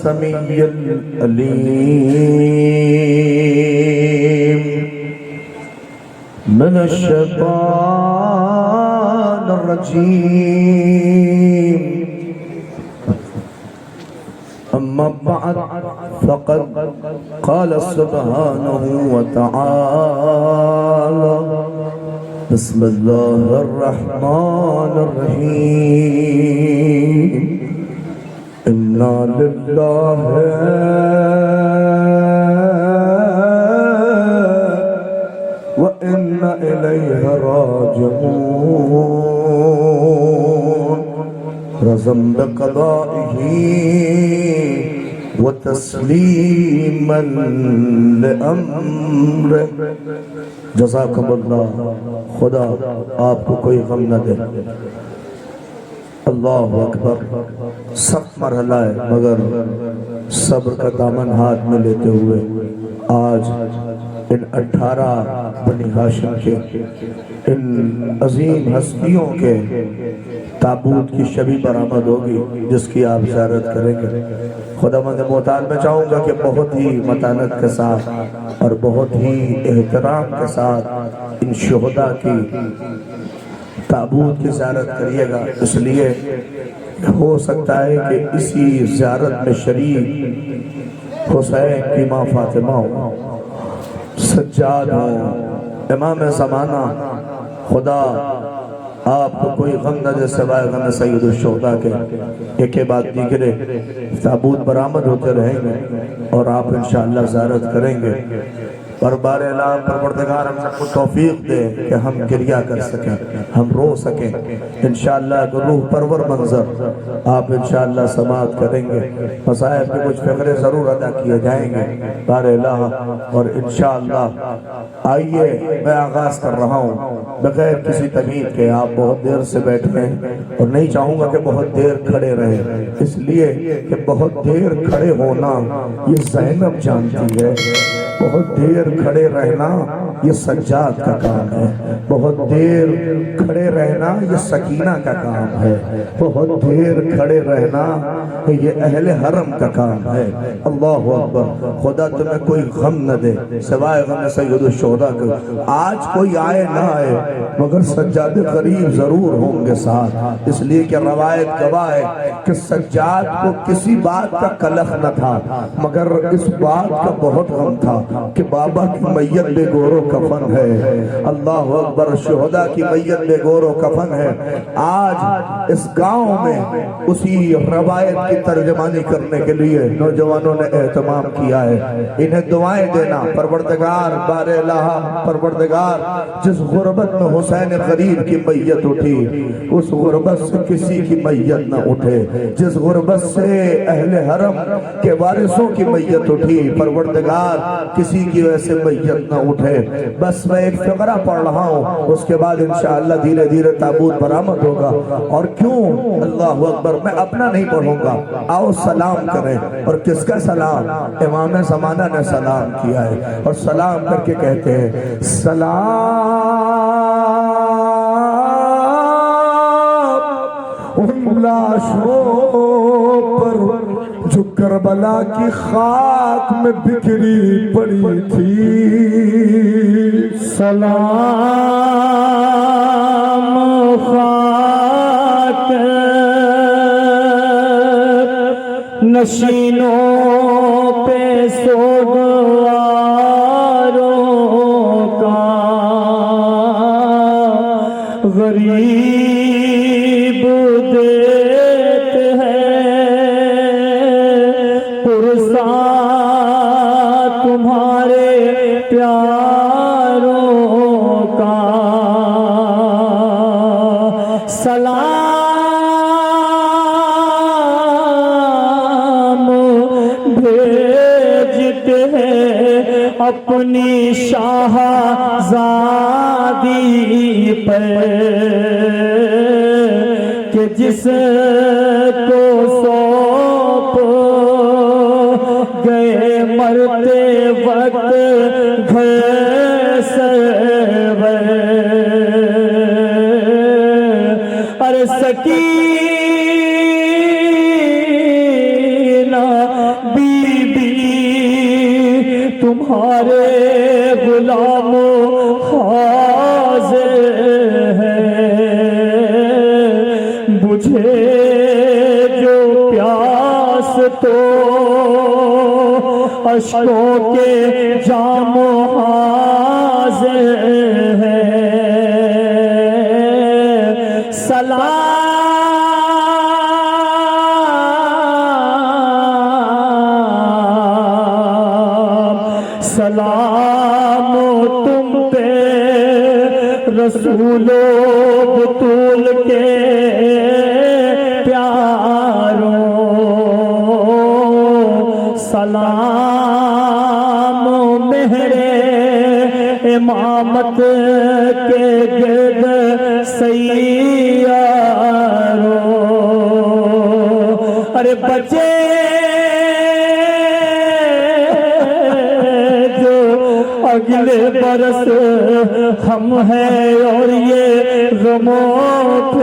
السميع العليم من الشيطان الرجيم أما بعد فقد قال سبحانه وتعالى بسم الله الرحمن الرحيم إنا لله وإنا إليه راجعون رضا بقضائه وتسليما لأمره جزاکم اللہ خدا آپ کو کوئی غم نہ دے اللہ اکبر سخت مرحلہ ہے مگر صبر کا دامن ہاتھ میں لیتے ہوئے آج ان 18 بنی ہاشم کے ان عظیم ہستیوں کے تابوت کی شبی برآمد ہوگی جس کی آپ زیارت کریں گے خداوند محتال میں چاہوں گا کہ بہت ہی متانت کے ساتھ اور بہت ہی احترام کے ساتھ ان شہداء کی تابوت کی زیارت کریے گا اس لیے ہو سکتا ہے کہ اسی زیارت میں شریک حسین کی ماں فاطمہ ہو سجاد ہو امام زمانہ خدا آپ کو کوئی غم نہ دے سوائے غم سید الشہداء کے ایک بعد دیگرے تابوت برآمد ہوتے رہیں گے اور آپ انشاءاللہ زیارت کریں گے بار اعلان پروردگار ہم سب کو توفیق دے کہ ہم گریہ کر سکیں ہم رو سکیں انشاءاللہ روح پرور منظر آپ انشاءاللہ سماعت کریں گے مصائب کے کچھ فقرے ضرور ادا کیے جائیں گے بار الہ اور انشاءاللہ آئیے میں آغاز کر رہا ہوں بغیر کسی تمہید کے آپ بہت دیر سے بیٹھے ہیں اور نہیں چاہوں گا کہ بہت دیر کھڑے رہیں اس لیے کہ بہت دیر کھڑے ہونا یہ زینب جانتی ہے بہت دیر کھڑے رہنا یہ سجاد کا کام ہے بہت دیر کھڑے رہنا یہ سکینہ کا کام ہے بہت دیر کھڑے رہنا یہ اہل حرم کا کام ہے اللہ اکبر خدا تمہیں کوئی غم نہ دے سوائے غم سید الشہداء کو آج کوئی آئے نہ آئے مگر سجاد غریب ضرور ہوں گے ساتھ اس لیے کہ روایت گواہ ہے کہ سجاد کو کسی بات کا کلف نہ تھا مگر اس بات کا بہت غم تھا کہ بابا کی میت بے گور و کفن ہے اللہ اکبر شہداء کی میت بے گور و کفن ہے آج اس گاؤں میں اسی روایت کی ترجمانی کرنے کے لیے نوجوانوں نے اہتمام کیا ہے انہیں دعائیں دینا پروردگار بار الہ پروردگار جس غربت میں حسین غریب کی میت اٹھی اس غربت سے کسی کی میت نہ اٹھے جس غربت سے اہل حرم کے وارثوں کی میت اٹھی پروردگار کسی کی ویسے میت نہ اٹھے بس میں ایک فقرہ پڑھ رہا ہوں اس کے بعد انشاءاللہ دھیرے دھیرے تابوت برآمد ہوگا اور کیوں اللہ اکبر میں اپنا نہیں پڑھوں گا آؤ سلام کریں اور کس کا سلام امام زمانہ نے سلام کیا ہے اور سلام کر کے کہتے ہیں سلام ان لاشوں پر جو کربلا کی خاک میں بکھری پڑی تھی سلام خاک نشینوں پہ سوگواروں کا غریب دیتے ہیں پرسا تمہارے پیاروں کا سلام بھیجتے ہیں اپنی شاہزادی پر کہ جس کو سونپ گئے مرتے وقت گھر سرور ارے سکینہ تو اشکوں کے جام حاضر ہے سلام تم پہ رسول بطول کے پیاروں سلام مہرے امامت کے گرد سیاروں ارے بچے اگلے برس ہم ہیں اور یہ رموت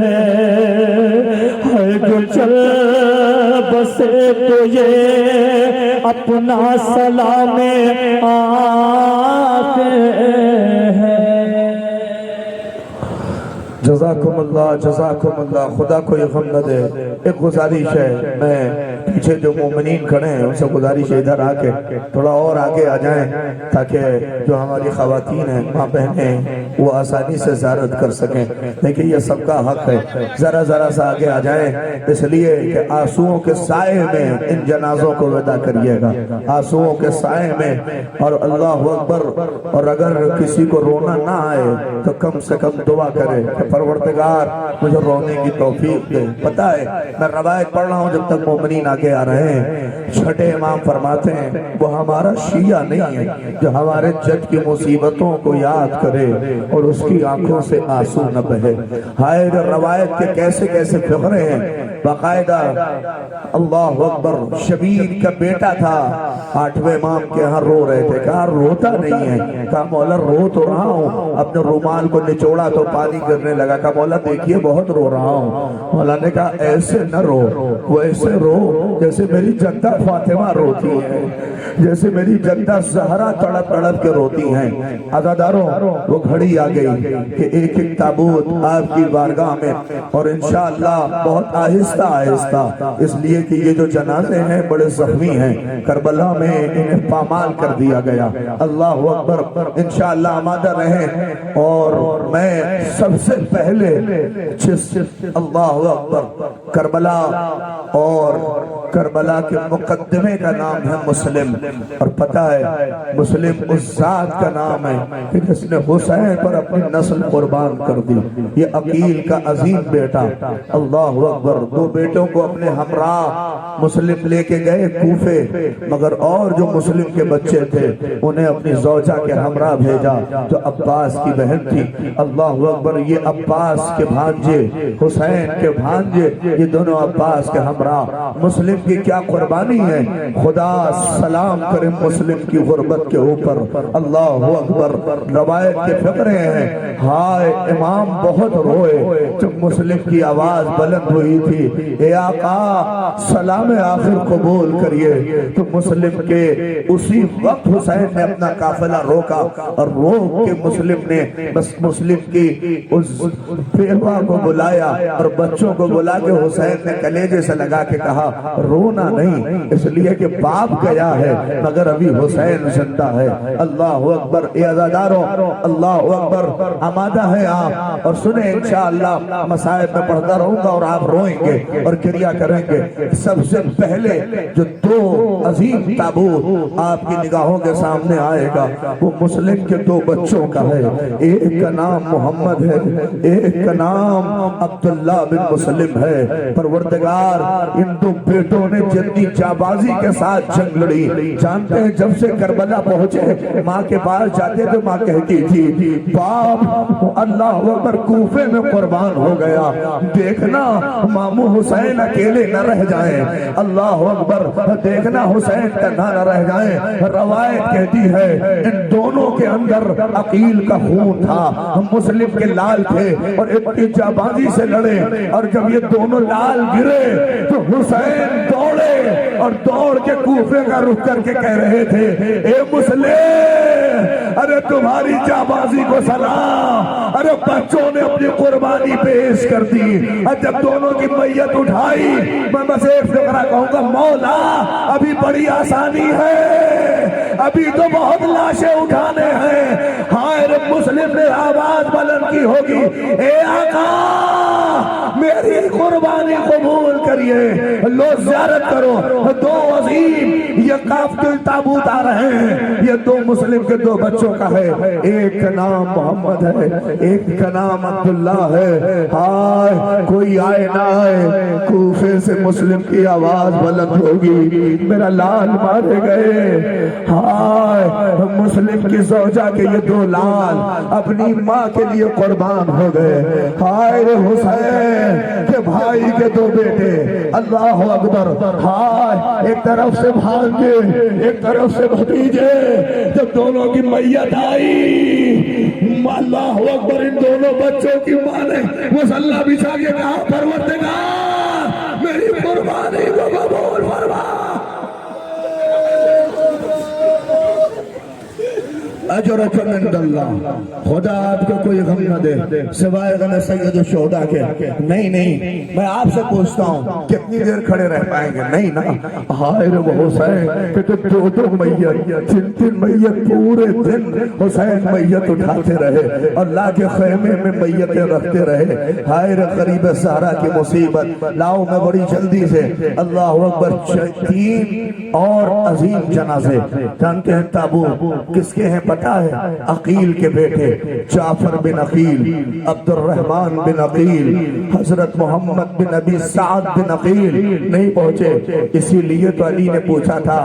ہے جو چل بسے تو یہ اپنا سلام آتے ہیں جزاکم اللہ خدا کوئی غم نہ دے ایک گزارش ہے میں پیچھے جو مومنین کھڑے ہیں ان سے گزارش ہے ادھر آکے تھوڑا اور آگے آ جائیں تاکہ جو ہماری خواتین ہیں ماں بہنیں وہ آسانی سے زیارت کر سکیں لیکن یہ سب کا حق ہے ذرا سا آگے آ جائیں اس لیے کہ آنسوؤں کے سائے میں ان جنازوں کو ودا کریے گا آنسوؤں کے سائے میں اور اللہ اکبر اور اگر کسی کو رونا نہ آئے تو کم سے کم دعا کرے کہ پروردگار مجھے رونے کی توفیق دے پتہ ہے میں روایت پڑھ رہا ہوں جب تک مومنین آگے آ رہے ہیں چھٹے امام فرماتے ہیں وہ ہمارا شیعہ نہیں ہے جو ہمارے جد کی مصیبتوں کو یاد کرے اور اس کی آنکھوں سے آنسو نہ بہے ہائے روایت کے کیسے فقرے ہیں باقاعدہ اللہ اکبر شبیر کا بیٹا تھا 8ویں امام کے ہاں رو رہے تھے کہا روتا نہیں ہے کہا مولا رو تو رہا ہوں اپنے رومال کو نچوڑا تو پانی گرنے لگا کہا مولا دیکھیے بہت رو رہا ہوں مولا نے کہا ایسے نہ رو وہ ایسے رو جیسے میری جدہ فاطمہ روتی ہے جیسے میری جدہ زہرا تڑپ کے روتی ہیں عزاداروں وہ گھڑی آ گئی کہ ایک تابوت آپ کی بارگاہ میں اور انشاءاللہ بہت آہستہ اس لیے کہ یہ جو جنازے ہیں بڑے زخمی ہیں کربلا میں انہیں پامال کر دیا گیا اللہ اکبر انشاءاللہ آمادہ رہیں اور میں سب سے پہلے اللہ اکبر کربلا اور کربلا کے مقدمے کا نام ہے مسلم اور پتہ ہے مسلم اس ذات کا نام ہے کہ جس نے حسین پر اپنی نسل قربان کر دی یہ عقیل کا عظیم بیٹا اللہ اکبر 2 بیٹوں کو اپنے ہمراہ مسلم لے کے گئے کوفے مگر اور جو مسلم کے بچے تھے انہیں اپنی زوجہ کے ہمراہ بھیجا جو عباس کی بہن تھی اللہ اکبر یہ عباس کے بھانجے حسین کے بھانجے یہ دونوں عباس کے ہمراہ مسلم کی کیا قربانی ہے خدا سلام کرے مسلم کی غربت کے اوپر اللہ اکبر روایت کے فقرے ہیں ہائے امام بہت روئے جب مسلم کی آواز بلند ہوئی تھی اے آقا سلام آخر قبول کریے تو مسلم کے اسی وقت حسین نے اپنا قافلہ روکا اور روک کے مسلم نے بس مسلم کی اس بیوہ کو بلایا اور بچوں کو بلا کے حسین نے کلیجے سے لگا کے کہا رونا نہیں اس لیے کہ باپ گیا ہے مگر ابھی حسین زندہ ہے اللہ اکبر اے عزاداروں اللہ اکبر آمادہ ہے آپ اور سنیں انشاءاللہ مصائب میں پڑھتا رہوں گا اور آپ روئیں گے اور کریا کریں گے سب سے پہلے جو 2 عظیم تابوت آپ کی نگاہوں کے سامنے آئے گا وہ مسلم کے 2 بچوں کا ہے ایک کا نام محمد ہے ایک کا نام عبداللہ بن مسلم ہے پروردگار ان 2 بیٹوں نے جتنی جابازی کے ساتھ جنگ لڑی جانتے ہیں جب سے کربلا پہنچے ماں کے پاس جاتے تو ماں کہتی تھی باپ اللہ اکبر کوفے میں قربان ہو گیا دیکھنا مامو حسین اکیلے نہ رہ جائیں اللہ اکبر دیکھنا حسین تنہا نہ رہ جائیں روایت کہتی ہے ان دونوں کے اندر عقیل کا خون تھا مسلم کے لال تھے اور اتنی جابازی سے لڑے اور جب یہ دونوں لال گرے تو حسین دوڑے اور دوڑ کے کوفے کا رخ کر کے کہہ رہے تھے اے مسلم، ارے تمہاری جانبازی کو سلام، ارے بچوں نے اپنی قربانی پیش کر دی۔ جب دونوں کی میت اٹھائی میں بس ایک فقرہ کہوں گا، مولا ابھی بڑی آسانی ہے، ابھی تو بہت لاشیں اٹھانے ہیں۔ ہائے رب مسلم نے آواز بلند کی ہوگی، اے آقا میری قربانی قبول کریے، لو زیارت کرو۔ دو عظیم یہ قافلے تابوت آ رہے ہیں، یہ دو مسلم کے دو بچوں کا ہے، ایک کا نام محمد ہے، ایک کا نام عبداللہ ہے۔ ہائے کوئی آئے نہ آئے، کوفے سے مسلم کی آواز بلند ہوگی، میرا لال مارے گئے۔ ہائے مسلم کی زوجہ کے یہ دو لال اپنی ماں کے لیے قربان ہو گئے۔ ہائے رے حسین کے بھائی کے دو بیٹے، اللہ اکبر۔ ہائے ایک طرف سے بھانجے ایک طرف سے بھتیجے، جب دونوں کی میت آئی اللہ اکبر، ان دونوں بچوں کی ماں نے مصلی بچھا کے کہا پروردگار میری قربانی کو قبول فرما۔ اجر عند اللہ، خدا آپ کو کوئی غم نہ دے سوائے غم سید الشہداء کے۔ نہیں نہیں میں آپ سے پوچھتا ہوں کتنی دیر کھڑے رہ پائیں گے؟ نہیں نا۔ ہائے رب حسین کہ دو دو میت، تین تین میت، پورے دن حسین میت اٹھاتے رہے اور لا کے خیمے میں میتیں رکھتے رہے۔ ہائے رب قریب زہرا کی مصیبت، لاؤ میں بڑی جلدی سے۔ اللہ اکبر، تین اور عظیم جنازے، جانتے ہیں تابوت کس کے ہیں پتہ ہے؟ عقیل کے بیٹے جعفر بن عقیل، عبد الرحمن بن عقیل، حضرت محمد بن ابی سعد بن عقیل نہیں پہنچے، اسی لیے تو علی نے پوچھا تھا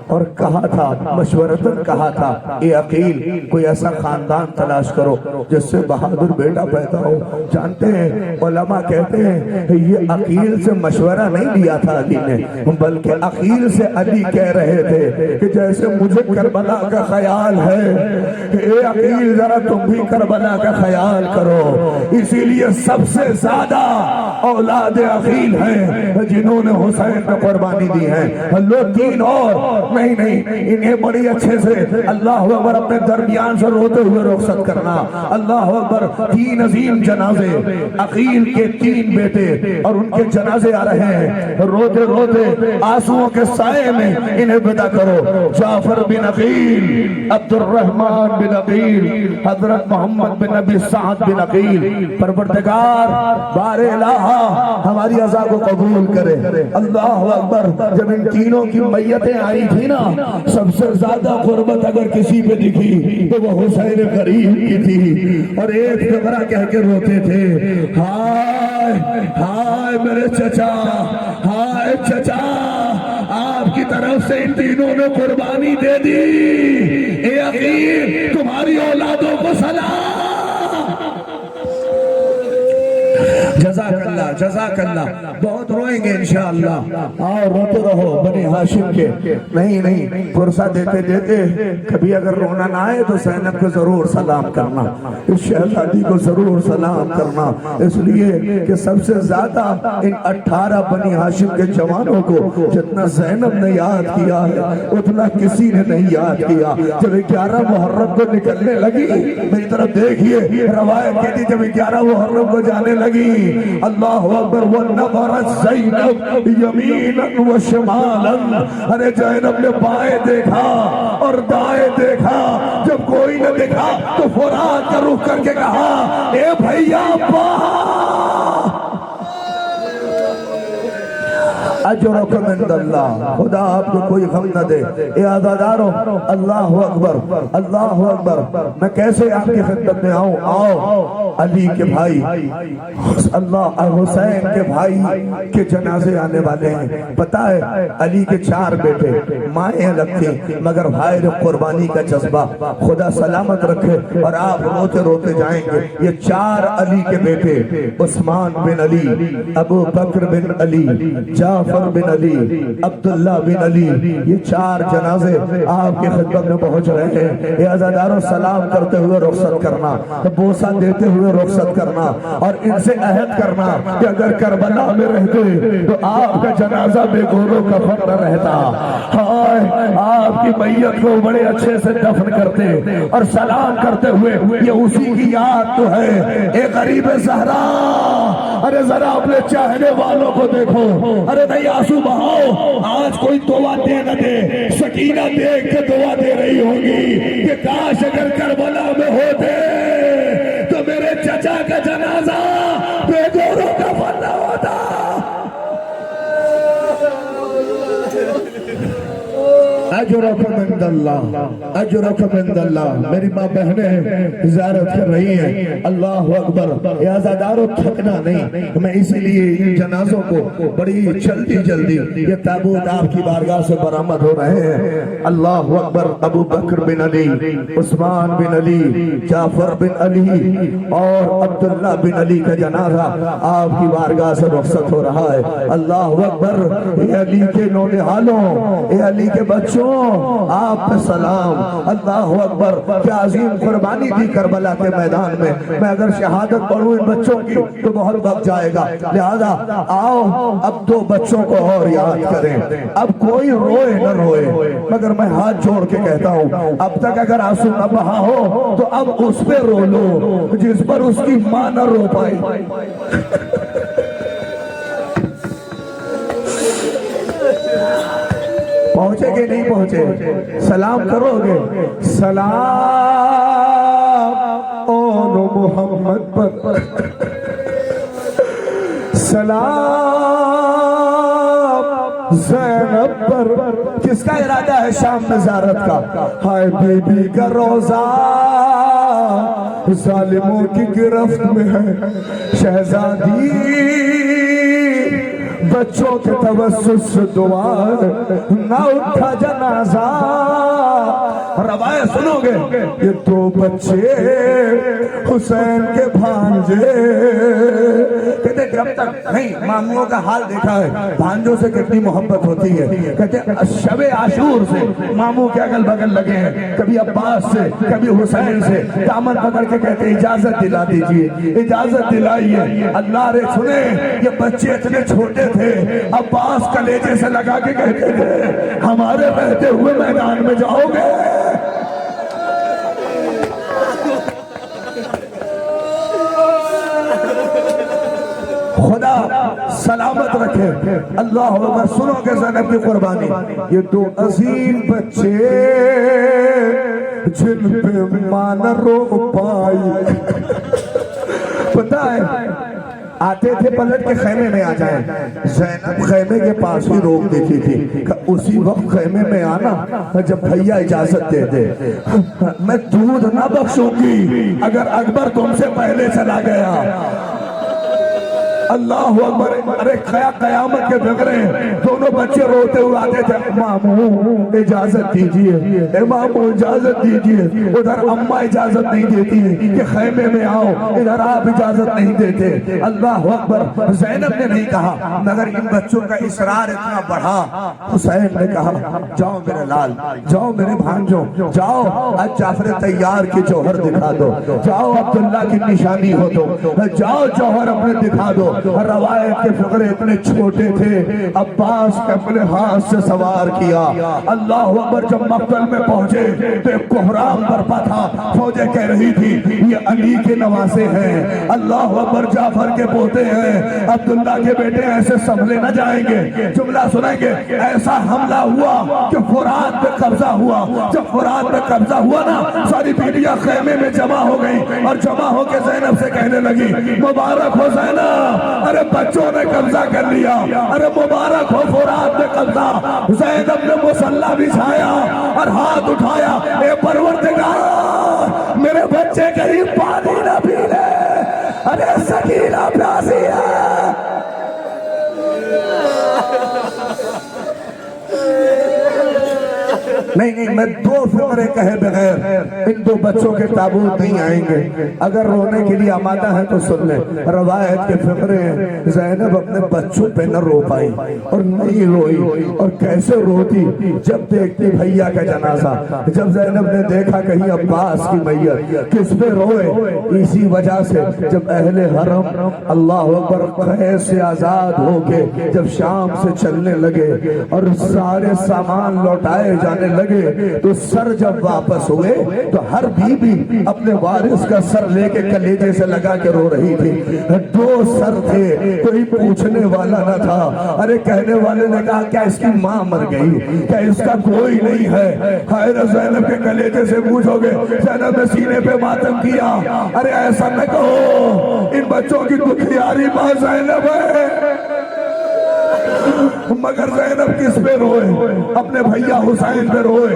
اور کہا تھا، مشورتاً کہا تھا، اے عقیل کوئی ایسا خاندان تلاش کرو جس سے بہادر بیٹا پیدا ہو۔ جانتے ہیں علماء کہتے ہیں یہ عقیل سے مشورہ نہیں لیا تھا علی نے، بلکہ عقیل سے علی کہہ رہے تھے کہ جیسے مجھے کربلا کا خیال ہے، اے عقیل ذرا تم بھی کربلا کا خیال کرو۔ اسی لیے سب سے زیادہ اولاد عقیل ہیں جنہوں نے حسین پر قربانی دی ہے۔ لو تین اور نہیں انہیں بڑی اچھے سے اللہ اکبر اپنے درمیان سے روتے ہوئے رخصت کرنا۔ اللہ اکبر، تین عظیم جنازے، عقیل کے تین بیٹے اور ان کے جنازے آ رہے ہیں، روتے روتے آنسوؤں کے سائے میں انہیں ودا کرو۔ جعفر بن عقیل، عبد الرحمن بن عقیل، حضرت محمد بن ابی سعد بن عقیل، پروردگار بار الہ ہماری عزا کو قبول کرے۔ اللہ اکبر، جب ان تینوں کی میتیں آئی تھی نا، سب سے زیادہ قربت اگر کسی پہ دکھی تو وہ حسین قریب کی تھی، اور ایک فقرہ کہہ کے روتے تھے، ہائے ہائے میرے چچا، ہائے چچا آپ کی طرف سے ان تینوں نے قربانی دے دی، اے عقیل تمہاری اولادوں کو سلام۔ جزاک اللہ جزاک اللہ، بہت روئیں گے انشاءاللہ، آؤ روتے رہو بنی ہاشم کے۔ نہیں فرصہ دیتے دیتے کبھی اگر رونا نہ آئے تو زینب کو ضرور سلام کرنا، اس شہزادی کو ضرور سلام کرنا، اس لیے کہ سب سے زیادہ ان 18 بنی ہاشم کے جوانوں کو جتنا زینب نے یاد کیا ہے اتنا کسی نے نہیں یاد کیا۔ جب 11 محرم کو نکلنے لگی، میری طرف دیکھیے، روایت کہتی جب 11 محرم کو جانے لگی، اللہ اکبر، وَنَظَرَتْ زَيْنَبْ يَمِينًا وَشِمَالًا، ارے زینب نے بائیں دیکھا اور دائیں دیکھا، جب کوئی نہ دیکھا تو فرات کا رخ کر کے کہا، اے بھائیا اجرکم عند اللہ، خدا آپ کو کوئی غم نہ دے۔ اے عزاداروں، اللہ اکبر اللہ اکبر، میں کیسے آپ کی خدمت میں آؤں؟ آؤ علی کے بھائی، اللہ حسین کے بھائی کے جنازے آنے والے ہیں۔ پتہ ہے علی کے 4 بیٹے، مائیں الگ تھیں مگر بھائی قربانی کا جذبہ، خدا سلامت رکھے اور آپ روتے روتے جائیں گے۔ یہ 4 علی کے بیٹے، عثمان بن علی، ابو بکر بن علی، جعفر جعفر بن علی، عبداللہ بن علی، یہ 4 جنازے آپ کی خدمت میں پہنچ رہے ہیں۔ یہ عزاداروں سلام کرتے ہوئے رخصت کرنا، بوسہ دیتے ہوئے رخصت کرنا، اور ان سے عہد کرنا کہ اگر کربلا میں رہتے تو آپ کا جنازہ بے گورو کفن نہ رہتا، آپ کی میت کو بڑے اچھے سے دفن کرتے اور سلام کرتے ہوئے۔ یہ اسی کی یاد تو ہے، اے غریب زہرا، ارے ذرا اپنے چاہنے والوں کو دیکھو، ارے نہیں آنسو بہاؤ، آج کوئی دعا دے نہ دے، سکینہ دیکھ کے دعا دے رہی ہوگی کہ کاش اگر کربلا میں ہوتے تو میرے چچا کا جنازہ بے گورو کفن نہ ہوتا۔ اجرکم عند اللہ، اجرکم عند اللہ۔ میری ماں بہنیں زیارت کر رہی ہیں، اللہ اکبر۔ یہ عزاداروں تھکنا نہیں، میں اسی لیے ان جنازوں کو بڑی جلدی یہ تابوت آپ کی بارگاہ سے برآمد ہو رہے ہیں۔ اللہ اکبر۔ ابو بکر بن علی، عثمان بن علی، جعفر بن علی اور عبداللہ بن علی کا جنازہ آپ کی بارگاہ سے رخصت ہو رہا ہے۔ اللہ اکبر۔ اے علی کے نونہالوں، اے علی کے بچوں، آپ پہ سلام۔ اللہ اکبر۔ کیا عظیم قربانی تھی کربلا کے میدان میں۔ میں اگر شہادت پڑھوں ان بچوں کی تو بہت وقت جائے گا، لہذا آؤ اب 2 بچوں کو اور یاد کریں۔ اب کوئی روئے نہ روئے، مگر میں ہاتھ جوڑ کے کہتا ہوں اب تک اگر آنسو نہ بہا ہو تو اب اس پہ رو لو جس پر اس کی ماں نہ رو پائی۔ پہنچے کہ نہیں پہنچے؟ سلام کرو گے؟ سلام اون محمد پر، سلام زینب پر۔ کس کا ارادہ ہے شام میں زیارت کا؟ ہائے بی بی کا روزہ ظالموں کی گرفت میں ہے، شہزادی بچوں کے توسط سے دعا نہ اٹھا جنازہ۔ روایت سنو گے، یہ 2 بچے حسین کے بھانجے، کہتے جب تک نہیں ماموں کا حال دیکھا ہے بھانجوں سے کتنی محبت ہوتی ہے، کہتے شب عاشور سے ماموں کے اگل بگل لگے ہیں، کبھی عباس سے کبھی حسین سے دامن پکڑ کے کہتے اجازت دلا دیجئے، اجازت دلائیے۔ اللہ رے سنے، یہ بچے اتنے چھوٹے تھے، عباس کلیجے سے لگا کے کہتے تھے ہمارے رہتے ہوئے میدان میں جاؤ گے؟ خدا سلامت رکھے۔ اللہ اکبر۔ سنو کہ زینب کی قربانی، یہ 2 عظیم بچے جن پہ ماں نہ رو پائی۔ پتہ ہے آتے تھے پلٹ کے خیمے میں آ جائیں، زینب خیمے کے پاس ہی روک دیتی تھی کہ اسی وقت خیمے میں آنا جب بھیا اجازت دے دے۔ میں دودھ نہ بخشوں گی اگر اکبر تم سے پہلے چلا گیا۔ اللہ اکبر۔ ارے قیامت کے فکرے دونوں بچے روتے ہوئے آتے تھے، ماموں اجازت دیجئے، اے ماموں اجازت دیجئے۔ ادھر اماں اجازت نہیں دیتی کہ خیمے میں آؤ، ادھر آپ اجازت نہیں دیتے۔ اللہ اکبر۔ زینب نے نہیں کہا، مگر ان بچوں کا اصرار اتنا بڑھا، حسین نے کہا جاؤ میرے لال، جاؤ میرے بھانجوں، جاؤ آج جعفر طیار کی جوہر دکھا دو، جاؤ عبداللہ کی نشانی ہو دو، جاؤ جوہر اپنے دکھا دو۔ روایت کے فقرے اتنے چھوٹے تھے، عباس کے اپنے ہاتھ سے سوار کیا۔ اللہ اکبر۔ جب مقتل میں پہنچے تو ایک کوہرام برپا تھا، فوجیں کہہ رہی تھی یہ علی کے نواسے ہیں، اللہ اکبر، جعفر کے پوتے ہیں، عبداللہ کے بیٹے، ایسے سنبھلے نہ جائیں گے۔ جملہ سنیں گے، ایسا حملہ ہوا کہ فرات پہ قبضہ ہوا۔ جب فرات پہ قبضہ ہوا نا، ساری بیٹیاں خیمے میں جمع ہو گئی اور جمع ہو کے زینب سے کہنے لگی مبارک ہو زینب، ارے بچوں نے قبضہ کر لیا، ارے مبارک ہو فرات نے قبضہ۔ زینب نے مسلح بچھایا اور ہاتھ اٹھایا، اے پروردگار میرے بچے کہیں پانی نہ پی لے، ارے سکینہ پیاسی ہے۔ نہیں میں دو فقرے کہے بغیر ان دو بچوں کے تابوت نہیں آئیں گے. اگر رونے کے لیے آمادہ ہے تو سن لیں. روایت کے فقرے ہیں. زینب اپنے بچوں پہ نہ رو پائی اور نہیں روئی. اور کیسے روتی جب دیکھتی بھیا کا جنازہ. جب زینب نے دیکھا کہیں عباس کی میت, کس پہ روئے؟ اسی وجہ سے جب اہل حرم اللہ اکبر قید سے آزاد ہو کے جب شام سے چلنے لگے اور سارے سامان لوٹائے جانے لگے تو سر جب واپس ہوئے تو ہر بی بی اپنے وارث کا سر لے کے کلیجے سے لگا کے رو رہی تھی. دو سر تھے, کوئی پوچھنے والا نہ تھا. ارے کہنے والے نے کہا کیا اس کی ماں مر گئی, کیا اس کا کوئی نہیں ہے؟ خیر زینب کے کلیجے سے پوچھو گے زینب نے سینے پہ ماتم کیا. ارے ایسا نہ کہو, ان بچوں کی دکھیاری ماں زینب ہے. مگر زینب کس پہ روئے؟ اپنے بھیا حسین پہ روئے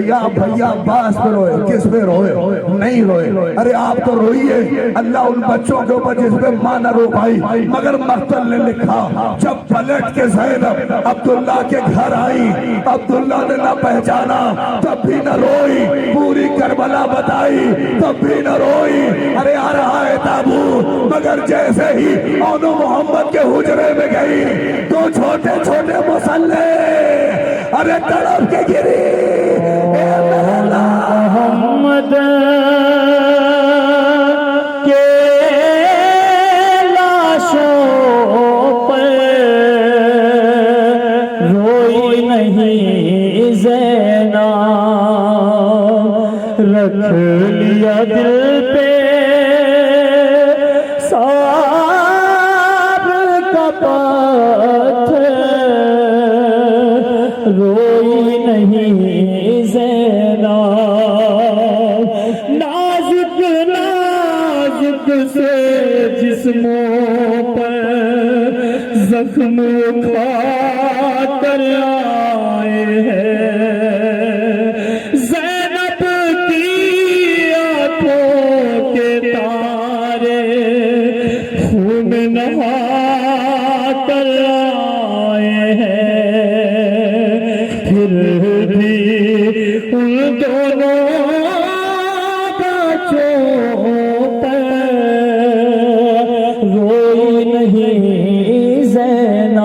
یا بھیا عباس پہ روئے؟ کس پہ روئے؟ نہیں روئے. ارے آپ تو روئیے اللہ ان بچوں کے اوپر جس پہ ماں نہ رو پائی. مگر مقتل نے لکھا جب پلٹ کے زینب عبداللہ کے گھر آئی, عبداللہ نے نہ پہچانا تب بھی نہ روئی, پوری کربلا بتائی تب بھی نہ روئی. ارے آ رہا ہے تابوت, مگر جیسے ہی اونو محمد کے حجرے میں گئی تو چھوٹے چھوٹے مسلح ارے تڑپ کے گری. اے محمد کے لاشوں پر روئی نہیں زینب, رکھ لیا دل پہ روئی نہیں زینب. نازک نازک سے جسموں پر زخم کھا کر آئے ہیں. زینب کی آنکھوں کے تارے خون نہا کر آئے ہیں. پھر بھی ان دونوں بچوں پر روئی نہیں زینب,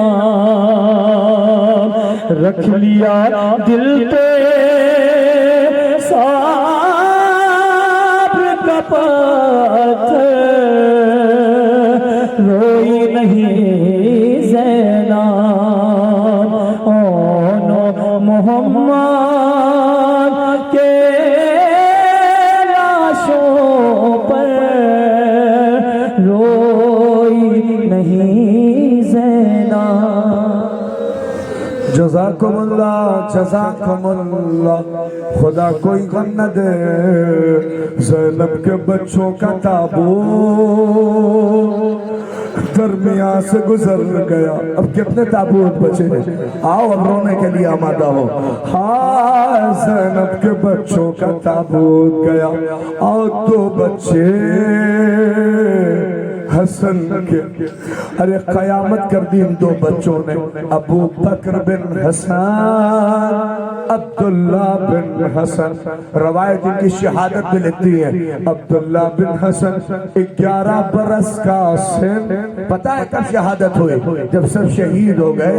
رکھ لیا دل پہ صبر کا پتھر, روئی نہیں زینب. محمد کے لاشوں پر روئی نہیں زینب. جزاکم اللہ جزاکم اللہ. خدا کوئی غم نہ دے. زینب کے بچوں کا تابوت درمیان سے گزر گیا. اب کتنے تابوت بچے ہیں؟ آؤ اب رونے کے لیے آمادہ ہو. ہاں زینب کے بچوں کا تابوت گیا اور دو بچے حسن کے. ارے قیامت کر دی ان دو بچوں نے. ابو بکر بن حسن, عبداللہ بن حسن. روایت ان کی شہادت بھی لکھتی ہے عبداللہ بن حسن 11 برس کا سن. پتہ ہے کب شہادت ہوئی؟ جب سب شہید ہو گئے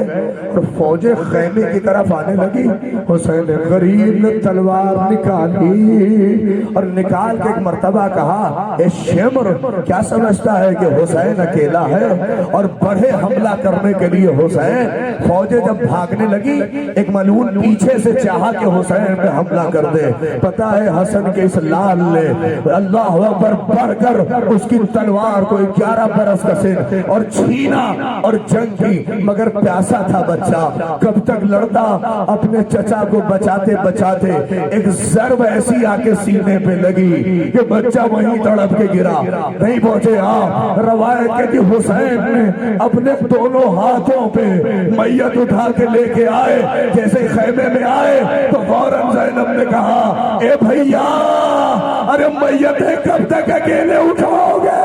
اور فوجیں خیمے کی طرف آنے لگی. حسین غریب نے تلوار نکالی اور نکال کے ایک مرتبہ کہا اے شمر, کیا سمجھتا ہے کہ حسین اکیلا ہے؟ اور بڑھے حملہ کرنے کے لیے حسین. فوجیں جب بھاگنے لگی ایک ملعون پیچھے سے چاہا کہ حسین پہ حملہ کر دے. پتہ ہے حسن کے اس لال نے اللہ اکبر بڑھ کر اس کی تلوار کو 11 برس کا سن اور چھینا اور جنگ کی. مگر پیاسا تھا بچہ, کب تک لڑتا. اپنے چچا کو بچاتے بچاتے ایک ضرب ایسی آ کے سینے پہ لگی کہ بچہ وہیں تڑپ کے گرا. نہیں پہنچے. روایت کہتی حسین نے اپنے دونوں ہاتھوں پہ میت اٹھا کے لے کے آئے. جیسے خیمے میں آئے تو فوراً زینب نے کہا اے بھیا, ارے میتیں کب تک اکیلے اٹھاؤ گے؟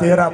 13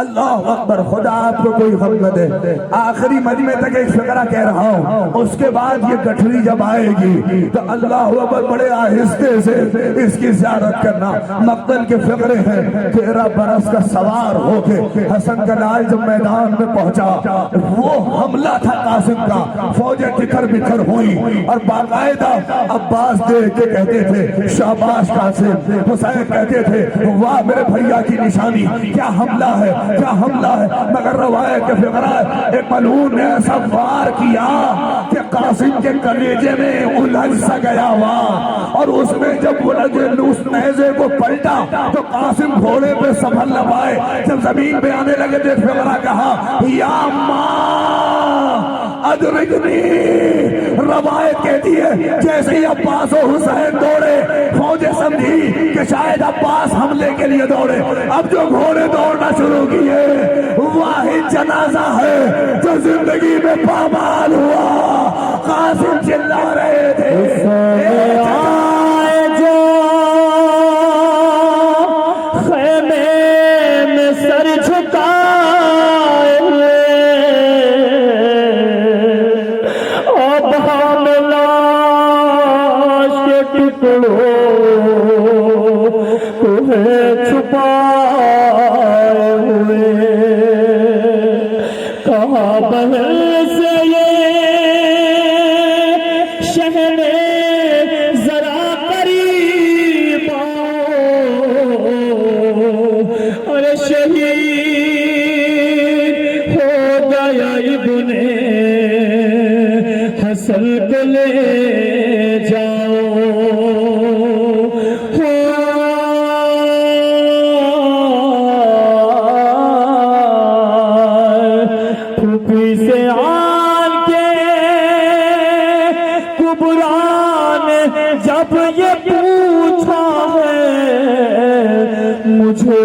اللہ اکبر، خدا آپ کو کوئی غم نہ دے۔ آخری مجمع تک ایک فقرہ کہہ رہا ہوں، اس کے بعد یہ گٹھڑی جب آئے گی تو اللہ اکبر بڑے آہستے سے اس کی زیارت کرنا۔ مقتل کے فقرے ہیں، 13 برس کا سوار ہو کے حسن کا لال جب میدان میں پہنچا، وہ حملہ تھا قاسم کا، فوجیں ٹکر بکھر ہوئی اور باقاعدہ عباس دیکھ کے کہتے تھے شاباش قاسم، حسین کہتے تھے واہ میرے بھیا کی نشانی، کیا حملہ ہے کیا حملہ ہے۔ مگر روایت کے فقرہ ایک ملعون نے ایسا وار کیا کہ قاسم کے کلیجے میں الجھ سا گیا ہوا، اور اس میں جب اس نیزے کو پلٹا تو قاسم گھوڑے پہ سنبھل نہ پائے، جب زمین پہ آنے لگے تو فقرہ کہا یا ماں ادرکنی۔ روایت کہتی ہے جیسے ہی عباس و حسین دوڑے، فوجیں سمجھی کہ شاید عباس حملے کے لیے دوڑے، اب جو گھوڑے دوڑنا شروع کیے واحد جنازہ ہے جو زندگی میں پامال ہوا۔ قاسم چلا رہے تھے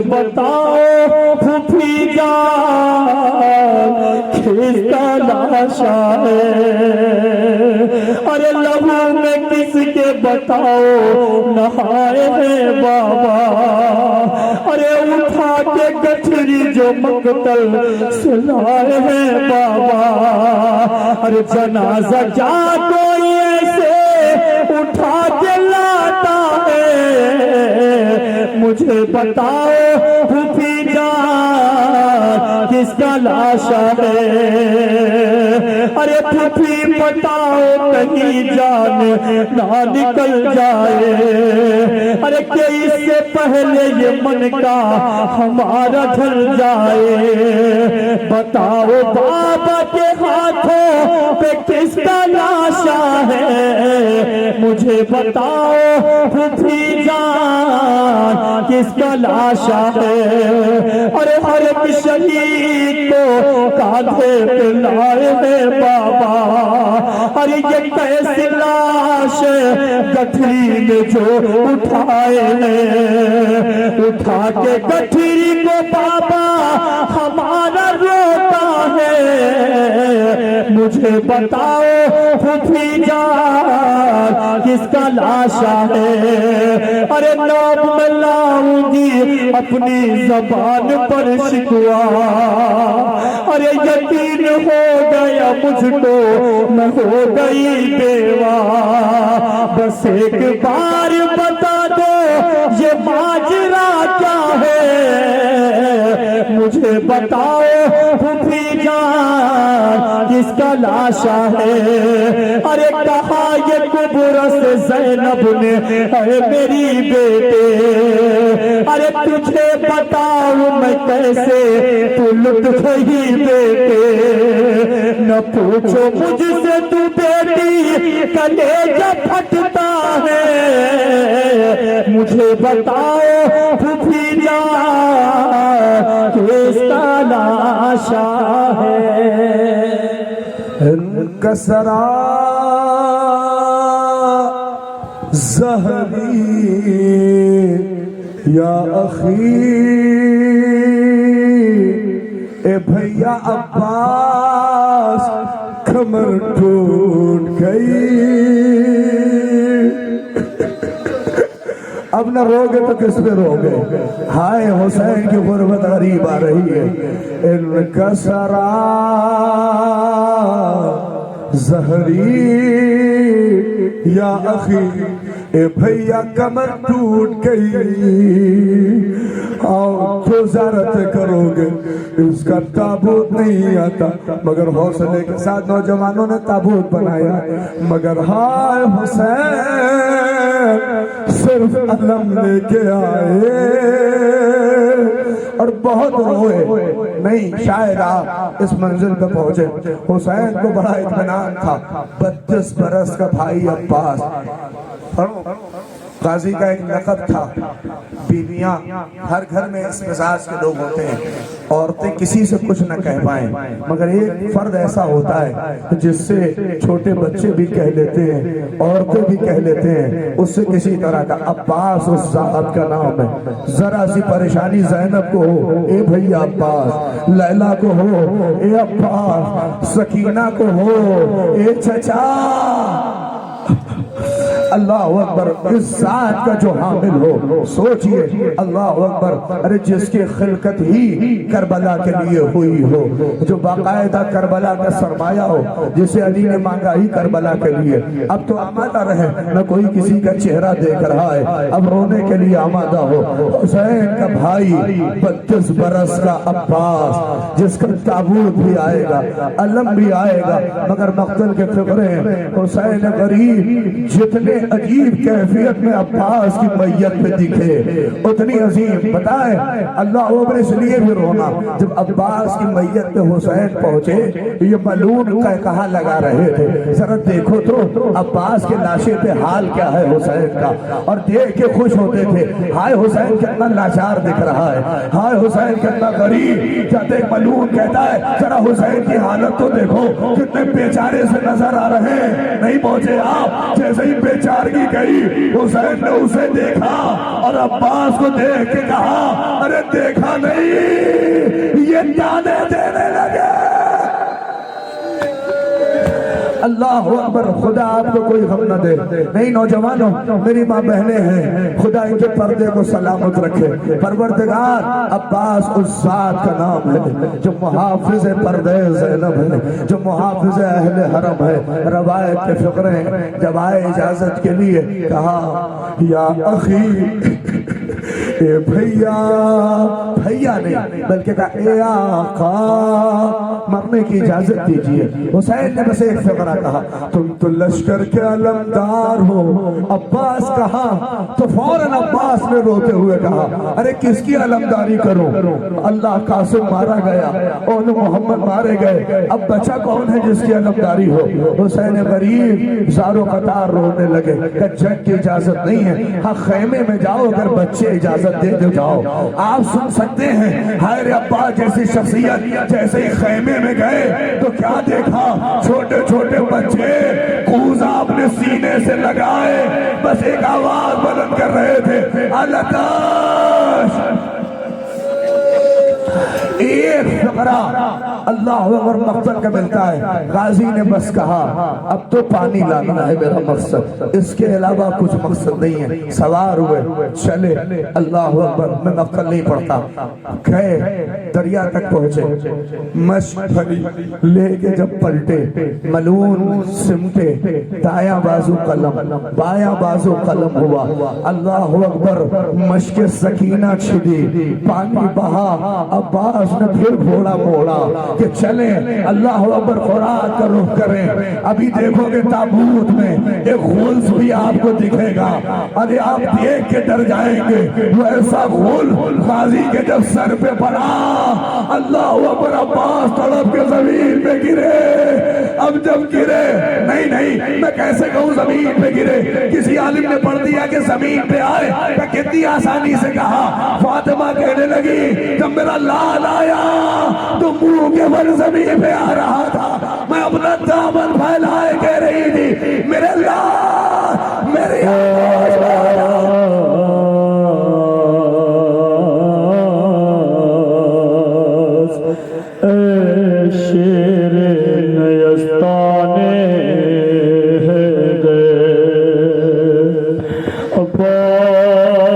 بتاؤ پھوپھی جان کس کا لاشا ہے، ارے لہو میں کس کے بتاؤ نہائے ہیں بابا، ارے اٹھا کے گٹھری جو مقتل سے لائے ہیں بابا، ارے جنازہ کیا کوئی ایسے اٹھا کے لاتا ہے، مجھے بتاؤ پھوپھی جان کس کا لاشا ہے، ارے پھوپھی بتاؤ کہیں جان نہ نکل جائے، ارے کہ اس سے پہلے یہ من کا ہمارا ڈھل جائے، بتاؤ بابا کے ہاتھوں پہ کس کا لاشا ہے، مجھے بتاؤ پھوپھی جان کس کا لاشا ہے، ارے ہر ایک شہید کو کاندھے پہ لائے ہیں بابا، ارے یہ کیسی لاش گٹھری میں جو اٹھائے ہیں، اٹھا کے گٹھری کو بابا ہمارا روتا ہے، مجھے بتاؤ پھوپھی جان کس کا لاشا ہے، ارے نام میں لاؤں گی اپنی زبان پر شکوا، ارے یقین ہو گیا مجھ کو میں ہو گئی بیوہ، بس ایک بار بتا دو یہ ماجرا کیا ہے، مجھے بتاؤ پھوپھی جان کس کا لاشا ہے، ارے کہا یہ کبرا سے زینب نے اے میری بیٹے، ارے تجھے بتاؤ میں کیسے تو لٹ گئی بیٹے، نہ پوچھو مجھ سے تو بیٹی کلیجہ پھٹتا ہے، مجھے بتاؤ پھوپھی جان کس کا لاشا ہے، انکسرا زہری یا اخی، اے بھیا عباس کمر ٹوٹ گئی، اب نہ روگے تو کس پہ روگے؟ ہائے حسین کی غربت غریب آ رہی ہے. ان کا سرا زہری یا اخی، اے بھیا کمر ٹوٹ گئی، آؤ تو زیارت کرو گے. اس کا تابوت نہیں آتا، مگر حوصلے کے ساتھ نوجوانوں نے تابوت بنایا. مگر ہائے حسین صرف علم لے کے آئے اور بہت روئے. نہیں شاید آپ اس منزل پہ پہنچے. حسین کو بڑا اطمینان تھا. 32 برس کا بھائی عباس، غازی کا ایک لقب تھا. بیویاں ہر گھر میں اس مزاج کے لوگ ہوتے ہیں، عورتیں کسی سے کچھ نہ کہہ پائیں، مگر ایک فرد ایسا ہوتا ہے جس سے چھوٹے بچے بھی کہہ لیتے ہیں، عورتیں بھی کہہ لیتے ہیں. اس سے کسی طرح کا عباس اس صاحب کا نام ہے. ذرا سی پریشانی زینب کو ہو، اے بھیا عباس. لیلا کو ہو، اے عباس. سکینہ کو ہو، اے چچا. اللہ اکبر. اس ذات کا جو حامل ہو، سوچئے اللہ اکبر. ارے جس کی خلقت ہی کربلا کے لیے ہوئی ہو، جو باقاعدہ کربلا کا سرمایہ ہو، جسے علی نے مانگا ہی کربلا کے لیے. اب تو آمادہ رہے، نہ کوئی کسی کا چہرہ دیکھ رہا ہے، اب رونے کے لیے آمادہ ہو. حسین کا بھائی 32 برس کا عباس، جس کا تابوت بھی آئے گا، علم بھی آئے گا، مگر مقتل کے فقرے. حسین غریب جتنے عجیب کیفیت میں عباس کی میت پہ دکھے اتنی عظیم. بتائیں اللہ اکبر. اس لیے بھی رونا جب عباس کی میت پہ حسین پہنچے، یہ ملعون کا کہاں لگا رہے تھے. ذرا دیکھو تو عباس کے لاشے پہ حال کیا ہے حسین کا، اور دیکھ کے خوش ہوتے تھے. ہائے حسین کتنا لاچار دکھ رہا ہے، ہائے حسین کتنا غریب. جب ایک ملعون کہتا ہے ذرا حسین کی حالت تو دیکھو کتنے بیچارے سے نظر آ رہے ہیں. نہیں پہنچے آپ. جیسے ہی بیچارگی گئی، حسین نے اسے دیکھا اور عباس کو دیکھ کے کہا ارے دیکھا نہیں، یہ تانے دینے لگے. اللہ اکبر. خدا آپ کو کوئی غم نہ دے. نہیں نوجوانوں، میری ماں بہنیں ہیں، خدا ان کے پردے کو سلامت رکھے. پروردگار عباس اس ذات کا نام ہے جو محافظ پردے زینب ہے، جو محافظ اہل حرم ہے. روایت کے فقرے جب آئے اجازت کے لیے کہا یا اخی، اے بھیا. بھیا نہیں بلکہ کہا اے آقا، مرنے کی اجازت دیجئے. حسین نے بس ایک فقرہ کہا تم تو لشکر کے علمدار ہو. عباس کہا تو فوراً عباس نے روتے ہوئے کہا ارے کس کی علمداری کروں؟ اللہ قاسم مارا گیا، اون محمد مارے گئے، اب بچہ کون ہے جس کی علمداری ہو؟ حسین غریب زارو قطار رونے لگے کہ جنگ کی اجازت نہیں ہے. ہاں خیمے میں جاؤ، اگر بچے اجازت دے دے جاؤ. آپ سن سکتے ہیں حیر عباس جیسی شخصیت جیسے ہی خیمے میں گئے تو کیا دیکھا؟ چھوٹے چھوٹے بچے کوزہ اپنے سینے سے لگائے بس ایک آواز بلند کر رہے تھے الاتاش. ایک فقرہ اللہ اکبر مقتل کا ملتا ہے. غازی نے بس کہا اب تو پانی لانا ہے میرا مقصد، اس کے علاوہ کچھ مقصد نہیں ہے. سوار ہوئے چلے. اللہ اکبر. میں مقتل نہیں پڑھتا. گئے دریا تک پہنچے، مشک بھری لے کے جب پلٹے، ملعون سمٹے، دایاں بازو قلم بایاں بازو قلم ہوا. اللہ اکبر. مشک سکینہ چھڑی، پانی بہا. عباس نے پھر گھوڑا موڑا کہ چلیں. اللہ اکبر. خوراک کا رخ کریں. ابھی دیکھو گے تابوت میں ایک غلس بھی آپ کو دکھے گا. ارے آپ دیکھ کے ڈر جائیں گے. وہ ایسا غل غازی کے جب سر پہ پڑا، اللہ اکبر. عباس تڑپ کے زمین پہ گرے. اب جب گرے، نہیں میں کیسے کہوں زمین پہ گرے. کسی عالم نے پڑھ دیا کہ زمین پہ آئے. کہ کتنی آسانی سے کہا. فاطمہ کہنے لگی جب میرا لال آیا تو منہ کے بل زمین پہ آ رہا تھا، میں اپنا دامن پھیلائے کہہ رہی تھی میرے لال میرے شیر نیستانے گئے عباس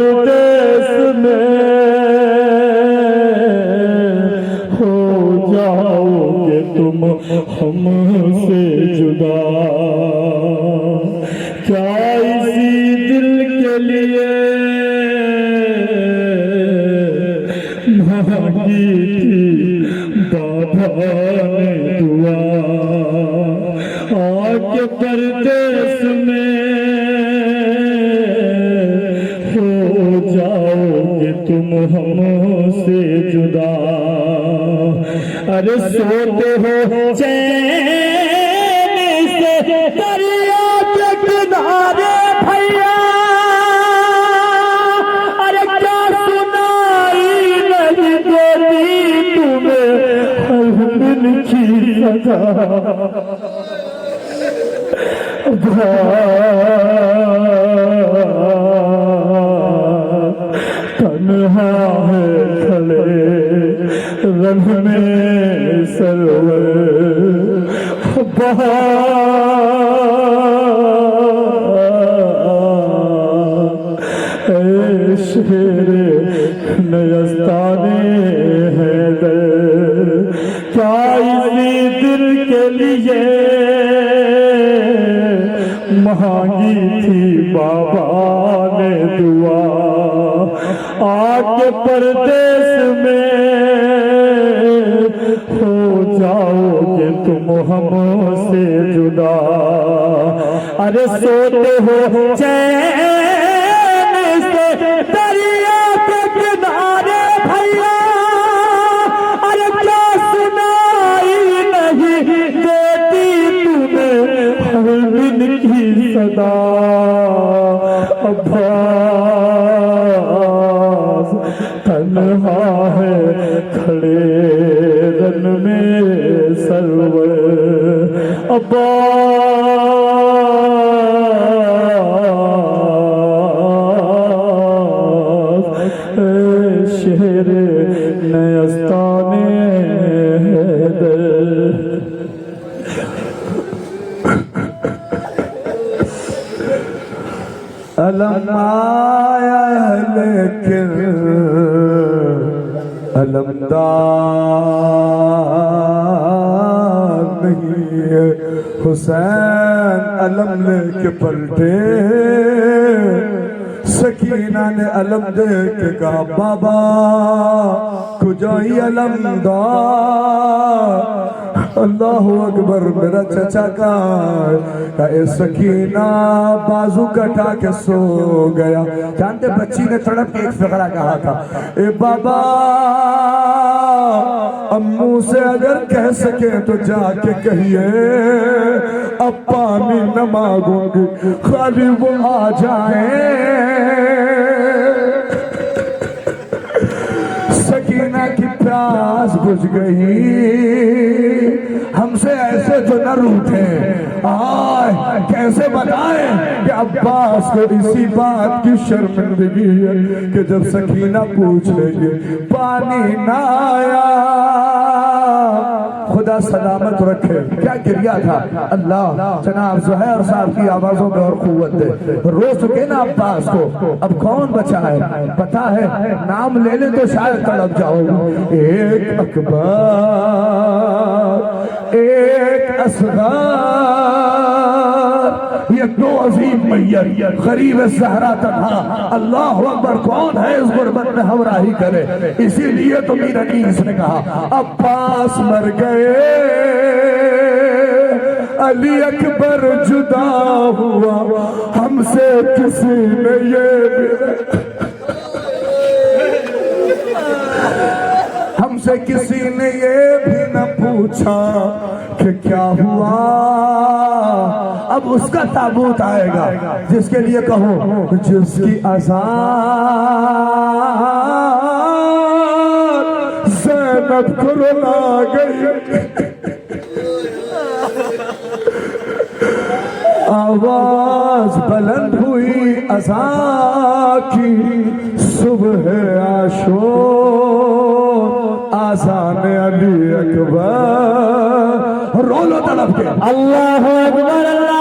پردیس میں ہو جاؤ گے تم ہم سے جدا، کیا اسی دل کے لیے مانگی تھی بابا نے دعا، آگ پردیس میں ہو جاؤ گے تم ہم سے جدا، ارے سوتے ہو چین سے دریا کے کنارے بھیا، ارے کیا سنائی نہیں دیتی تمہیں ہر دن کی صدا، تنہا ہے کھڑے رن میں سرور، اے شیر نیستان حیدر، کیا اسی دل کے لیے مانگی تھی بابا نے دعا، آگ کے پردیس میں ہو جاؤ گے تم ہم سے جدا، ارے سوتے ہو چین سے دریا کے کنارے بھیا، ارے کیا سنائی نہیں دیتی تمہیں ہر دن کی صدا، عباس تنہا ہے کھڑے رن میں سرور، عباس اے شہر نیستان حیدر، علم آیا ہے لیکن علمدار نہیں ہے، حسین علم لے کے پلٹے، سکینہ نے علم دے کے کہا بابا کجائی علمدار، اللہ اکبر، میرا چچا کہا اے سکینہ بازو کٹا کے سو گیا، جانتے بچی نے تڑپ کے ایک فقرہ کہا تھا، اے بابا امو سے اگر کہہ سکیں تو جا کے کہیے اب پانی نہ مانگوں گی، خالی وہ آ جائیں۔ سکینہ کی پیاس بجھ گئی، ہم سے ایسے تو نہ روٹھے، آئے کیسے بتائیں کہ عباس کو اسی بات کی شرمندگی ہے کہ جب سکینہ پوچھ لے گی پانی نہ آیا، خدا سلامت رکھے، کیا گریا تھا، اللہ جناب زہیر صاحب کی آوازوں میں اور قوت دے، رو چکے نا عباس کو، اب کون بچا ہے، پتا ہے نام لے لے تو شاید تڑپ جاؤ، ایک اکبر ایک اصغر، یہ دو عظیم میت، غریب زہرا تنہا، اللہ اکبر، کون ہے اس غربت میں ہمراہی کرے، اسی لیے تو میر انیس نے کہا عباس مر گئے، علی اکبر جدا ہوا، ہم سے کسی نے یہ ہم سے کسی نے یہ بھی نہ پوچھا کہ کیا ہوا، اب اس کا تابوت آئے گا جس کے لیے کہو جس کی آزاد زینب کو رلا گئی، آواز بلند ہوئی اذان کی، صبح عاشور آذان علی اکبر، رو لو طلب کے اللہ اکبر، اللہ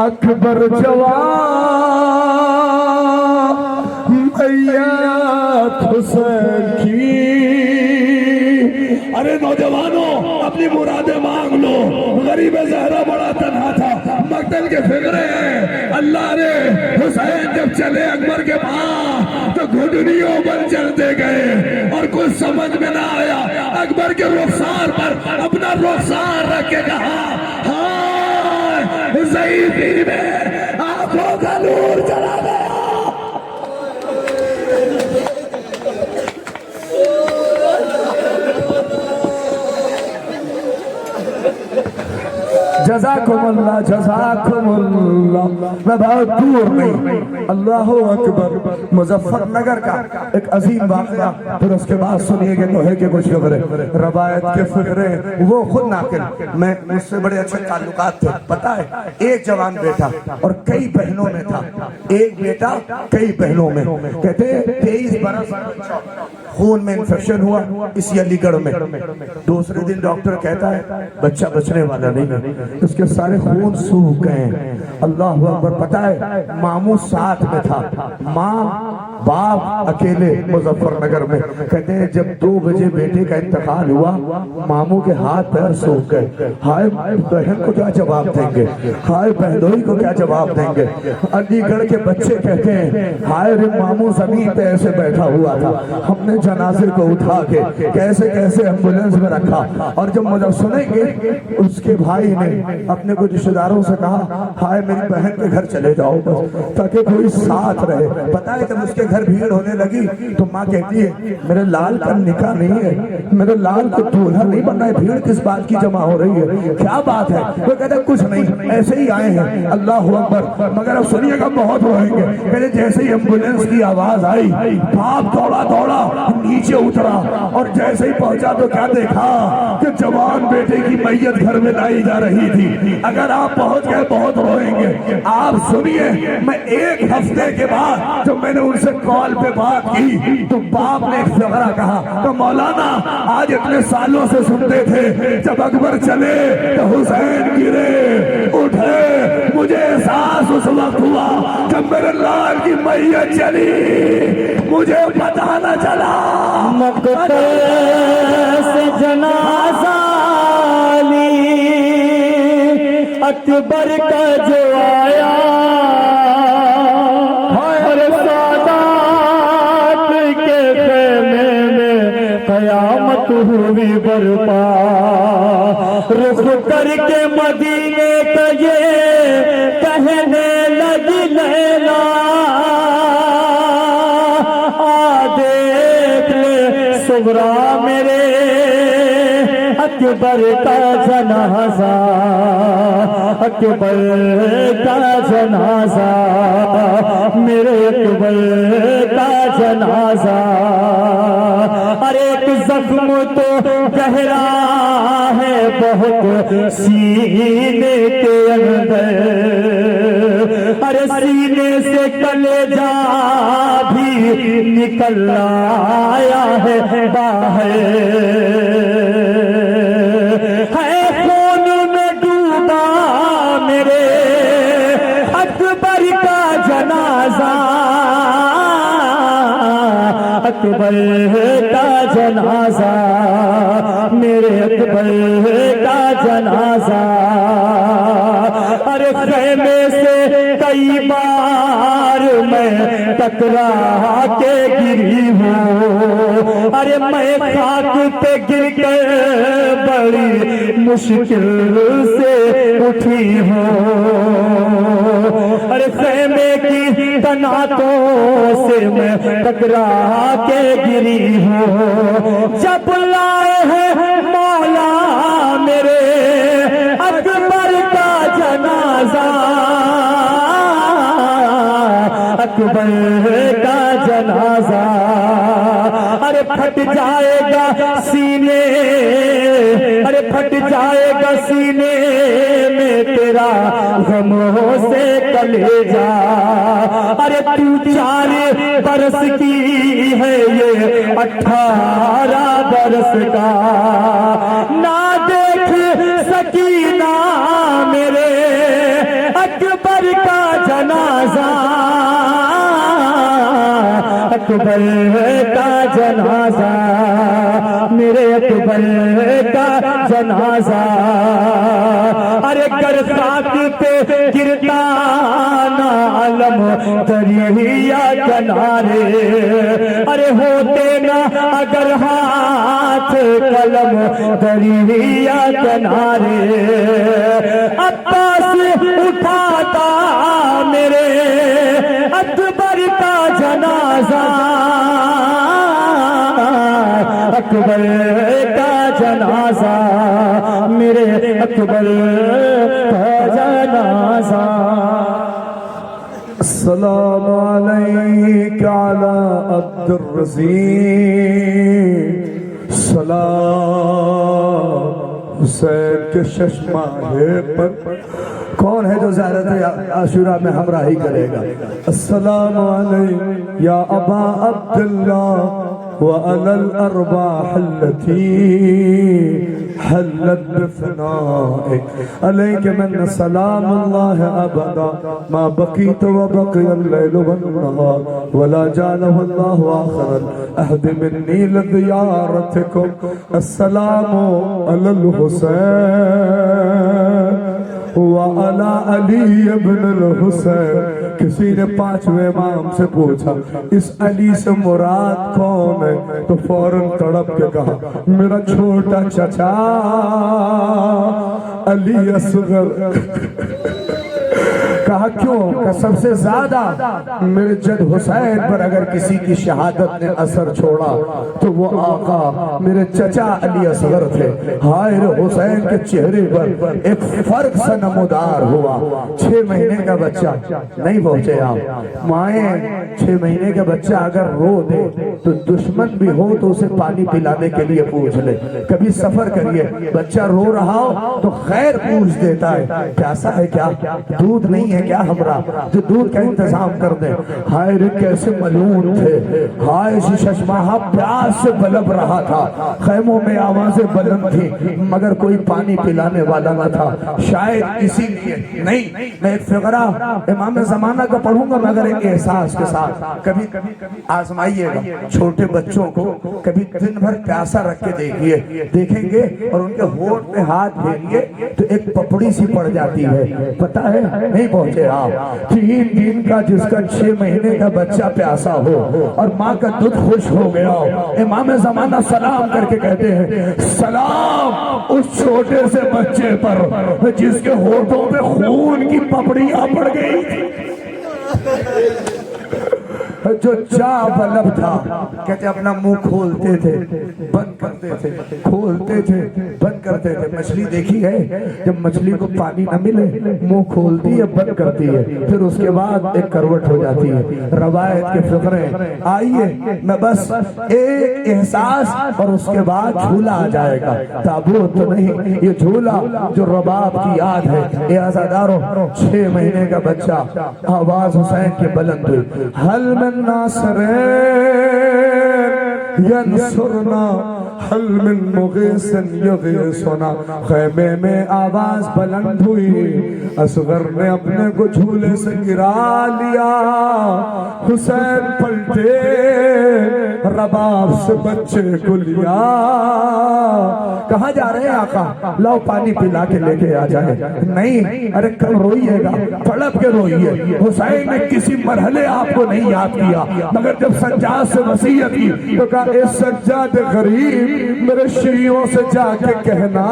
اکبر جوان میت حسین کی. ارے نوجوانوں اپنی مرادیں مانگ لو. غریب زہرا بڑا تنہا تھا, مقتل کے فکرے ہیں. اللہ نے حسین جب چلے اکبر کے پاس تو گھٹنیوں پر چلتے گئے اور کچھ سمجھ میں نہ آیا. اکبر کے رخسار پر اپنا رخسار رکھ کے کہا ہاں ضعیفی میں آنکھوں کا نور چلا گیا. جزاکم اللہ جزاکم اللہ. میں بہت دور نہیں. اللہ اکبر. مظفر نگر کا ایک عظیم واقعہ, پھر اس کے بعد سنیے کہ دوہے کے کچھ خبریں روایت کے فکرے وہ خود ناقل. میں مجھ سے بڑے اچھے تعلقات تھے. پتہ ہے ایک جوان بیٹا اور کئی بہنوں میں تھا. ایک بیٹا کئی بہنوں میں. کہتے 23 برس خون میں انفیکشن ہوا اسی علی گڑھ میں. دوسرے دن ڈاکٹر کہتا ہے بچہ بچنے والا نہیں ہے, اس کے سارے خون سوکھ گئے ہیں. اللہ اکبر. پتہ ہے ماموں ساتھ میں تھا, ماں باپ اکیلے مظفر نگر میں. کہتے ہیں جب 2 بجے بیٹے کا انتقال ہوا ماموں کے ہاتھ پیر سوکھ گئے. ہائے بہن کو کیا جواب دیں گے, ہائے بہنوئی کو کیا جواب دیں گے. علی گڑھ کے بچے کہتے ہیں ہائے رے ماموں زمین پہ ایسے بیٹھا ہوا تھا, ہم نے جنازے کو اٹھا کے کیسے کیسے ایمبولینس میں رکھا. اور جب مجھے سنیں گے اس کے بھائی نے اپنے کچھ رشتہ داروں سے کہا ہائے میری بہن کے گھر چلے جاؤ بس تاکہ کوئی ساتھ رہے. پتہ ہے جب اس کے گھر بھیڑ ہونے لگی تو ماں کہتی ہے میرے لال کا نکاح نہیں ہے, میرے لال کو دولہا نہیں بننا ہے, بھیڑ کس بات کی جمع ہو رہی ہے, کیا بات ہے. وہ کہتے ہیں کچھ نہیں ایسے ہی آئے ہیں. اللہ اکبر. مگر اب سنیے گا بہت روئیں گے. کہتے جیسے ہی ایمبولینس کی آواز آئی باپ دوڑا دوڑا نیچے اترا اور جیسے ہی پہنچا تو کیا دیکھا کہ جوان بیٹے کی میت گھر میں لائی جا رہی تھی. اگر آپ پہنچ گئے بہت روئیں گے. آپ سنیے میں 1 ہفتے کے بعد جب میں نے ان سے کال پہ بات کی تو باپ نے ایک فقرہ کہا کہ مولانا آج اتنے سالوں سے سنتے تھے جب اکبر چلے تو حسین گرے اٹھے. مجھے احساس اس وقت ہوا جب میرے لال کی میت چلی مجھے پتہ نہ چلا. مقتل سے جنازہ لی اکبر کا جو آیا اور سادات کے خیمے میں قیامت ہوئی برپا. رخ کر کے مدینے کا یہ کہنے لگی لیلا دیکھ لے صغرا میرے اکبر کا جنازہ, اکبر کا جنازہ, میرے اکبر کا جنازہ. ارے ایک زخم تو گہرا ہے بہت سینے کے اندر, ارے سینے سے کلیجہ بھی نکل آیا ہے باہر. ہے خون میں ڈوبا میرے اکبر کا جنازہ, اکبر کا جنازہ, میرے اکبر کا جنازہ. ارے خیمے سے کئی بار میں ٹکرا کے گری ہوں, ارے میں خاک پہ گر کر بڑی مشکل سے اٹھی ہوں. ارے خیمے کی تناتوں سے میں ٹکرا کے گری ہوں. جب لائے ہیں مولا میرے اکبر کا جنازہ, اکبر کا جنازہ. ارے پھٹ جائے گا سینے, ارے پھٹ جائے گا سینے میں تیرا غموں سے کلیجہ. ارے تو 4 برس کی ہے یہ 18 برس کا, نہ دیکھ سکینہ میرے اکبر اکبر کا جنازہ، میرے اکبر کا جنازہ، ارے گر خاک پہ گرتا نہ علم دریا کنارے، ارے ہوتے نہ اگر ہاتھ قلم دریا کنارے، عباس اٹھاتا میرے اکبر کا جنازہ، اکبر کا جنازہ، میرے اکبر کا جنازہ۔ السلام علیک علی عبد الرزین، سلام حسین کے ششماہے پر۔ کون ہے جو زیارت عاشورہ میں ہمراہی کرے گا؟ السلام علیک یا ابا عبداللہ وعلی الارواح التي حلت بفنائك، عليك من سلام الله أبدا ما بقيت وبقي الليل والنهار ولا جعله الله آخر العهد مني لزيارتكم۔ السلام على الحسين وعلى علی ابن الحسین۔ کسی نے پانچویں امام سے پوچھا اس علی سے مراد کون ہے؟ تو فوراً تڑپ کے کہا میرا چھوٹا چچا علی اصغر۔ کہا کیوں؟ کہ سب سے زیادہ میرے جد حسین پر اگر کسی کی شہادت نے اثر چھوڑا تو وہ آقا میرے چچا علی اصغر تھے۔ حائر حسین کے چہرے پر ایک فرق سا نمودار ہوا۔ 6 مہینے کا بچہ نہیں پہنچے آپ، مائیں 6 مہینے کا بچہ اگر رو دے تو دشمن بھی ہو تو اسے پانی پلانے کے لیے پوچھ لے۔ کبھی سفر کریے، بچہ رو رہا ہو تو خیر پوچھ دیتا ہے، پیاسا ہے کیا؟ دودھ نہیں ہے کیا ہمراہ؟ جو دودھ کا انتظام کر دیں۔ ہائے رے کیسے ملعون تھے، ہائے ششماہا پیاس سے بلب رہا تھا، خیموں میں آوازیں بلند تھی مگر کوئی پانی پلانے والا نہ تھا۔ شاید اسی لیے نہیں، میں ایک فقرہ امام زمانہ کا پڑھوں گا مگر ایک احساس کے ساتھ۔ کبھی آزمائیے گا چھوٹے بچوں کو، کبھی دن بھر پیاسا رکھ کے دیکھیں گے اور ان کے ہونٹ میں ہاتھ پھیریے تو ایک پپڑی سی پڑ جاتی ہے۔ پتہ ہے نہیں پہنچے آپ، 3 دن کا جس کا 6 مہینے کا بچہ پیاسا ہو اور ماں کا دودھ خوش ہو گیا ہو، امام زمانہ سلام کر کے کہتے ہیں سلام اس چھوٹے سے بچے پر جس کے ہونٹوں پہ خون کی پپڑیاں پڑ گئی تھی، جو جا بلب تھا۔ کہتے اپنا منہ کھولتے تھے بند کرتے تھے، کھولتے تھے بند کرتے تھے۔ مچھلی دیکھی ہے جب مچھلی کو پانی نہ ملے منہ کھولتی ہے بند کرتی ہے، پھر اس کے بعد ایک کروٹ ہو جاتی ہے۔ روایت کے فقرے آئیے، میں بس ایک احساس اور اس کے بعد جھولا آ جائے گا، تابوت تو نہیں، یہ جھولا جو رباب کی یاد ہے۔ اے عزادارو، 6 مہینے کا بچہ، آواز حسین کے بلند ہوئی، حل من ناصرین ینصرنا حل من مغیث یغیثنا۔ خیمے میں آواز بلند ہوئی، اصغر نے اپنے کو جھولے سے گرا لیا، حسین پلٹے رباب سے بچے کو لیا۔ کہاں جا رہے ہیں آقا؟ لاؤ پانی پلا کے لے کے آ جائے۔ نہیں، ارے کل روئیے گا، تڑپ کے روئیے۔ حسین نے کسی مرحلے آپ کو نہیں یاد کیا مگر جب سجاد سے وصیت کی تو کہا اے سجاد غریب میرے شیعوں سے جا کے کہنا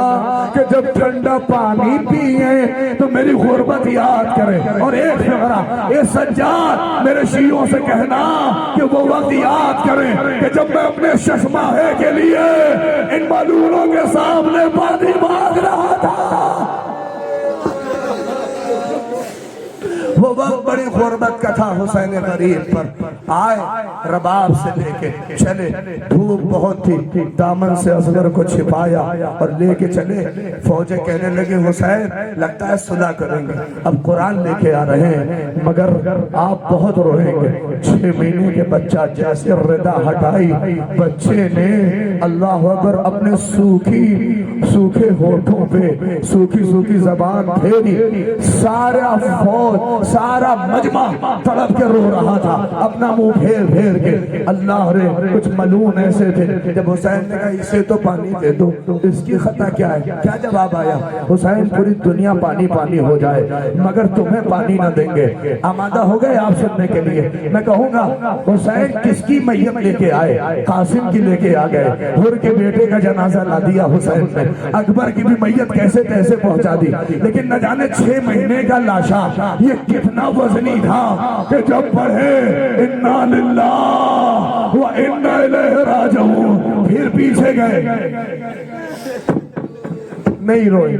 کہ جب ٹھنڈا پانی پیئیں تو میری غربت یاد کریں۔ اور ایک فقرہ، اے سجاد میرے شیعوں سے کہنا کہ وہ وقت یاد کریں کہ جب میں اپنے ششماہے کے لیے ان ملعونوں کے سامنے پانی مانگ رہا تھا۔ وہ وقت بڑی غربت کا تھا حسین غریب پر۔ آئے رباب سے لے کے چلے، دھوپ بہت تھی، دامن سے اصغر کو چھپایا اور لے کے چلے۔ فوجیں کہنے لگے حسین لگتا ہے صلح کریں گے، اب قرآن لے کے آ رہے ہیں مگر آپ بہت روئیں گے۔ 6 مہینے کے بچہ جیسے ردا ہٹائی، بچے نے اللہ اکبر اپنے سوکھے ہونٹوں پہ سوکھی زبان پھیری، سارا فوج سارا مجمع تڑپ کے رو رہا تھا اپنا منہ پھیر پھیر کے. اللہ رے کچھ ملون ایسے تھے جب حسین نے کہا اسے تو پانی دے دو, اس کی خطا کیا ہے؟ کیا جواب آیا؟ حسین پوری دنیا پانی پانی ہو جائے مگر تمہیں پانی نہ دیں گے. آمادہ ہو گئے آپ سننے کے لیے؟ میں کہوں گا حسین کس کی میت لے کے آئے؟ قاسم کی لے کے آ گئے. حر کے بیٹے کا جنازہ لا دیا حسین نے, اکبر کی بھی میت کیسے تیسے پہنچا دی. لیکن نہ جانے 6 مہینے کا لاشا یہ کتنا وزنی تھا کہ جب پڑھے انا للہ و انا الیہ راجعون پھر پیچھے گئے. نہیں روئی,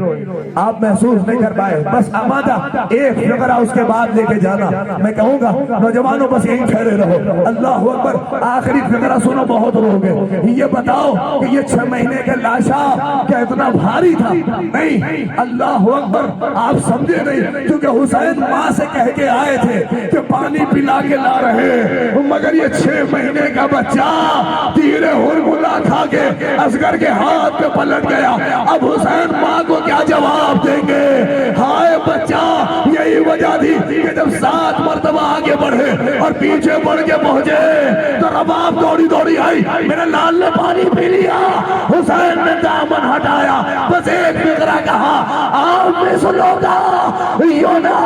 آپ محسوس نہیں کر پائے. بس آمادہ ایک فقرہ اس کے بعد لے کے جانا. میں کہوں گا نوجوانوں بس یہیں ٹھہرے رہو. اللہ اکبر, آخری فقرہ سنو, بہت رو گے. یہ بتاؤ کہ یہ 6 مہینے کا لاشا کیا اتنا بھاری تھا؟ نہیں. اللہ اکبر, آپ سمجھے نہیں کیونکہ حسین ماں سے کہہ کے آئے تھے کہ پانی پلا کے لا رہے, مگر یہ 6 مہینے کا بچہ تیر ہرملا کھا کے اصغر کے ہاتھ پہ پلٹ گیا. اب حسین ماں کو کیا جواب دیں گے؟ ہائے بچہ, یہی وجہ تھی کہ جب 7 مرتبہ آگے بڑھے اور پیچھے بڑھ کے پہنچے تو رباب دوڑی دوڑی آئی, میرے لال نے پانی پی لیا. حسین نے دامن ہٹایا, بس ایک فقرہ کہا, آپ میں سنو گا یونا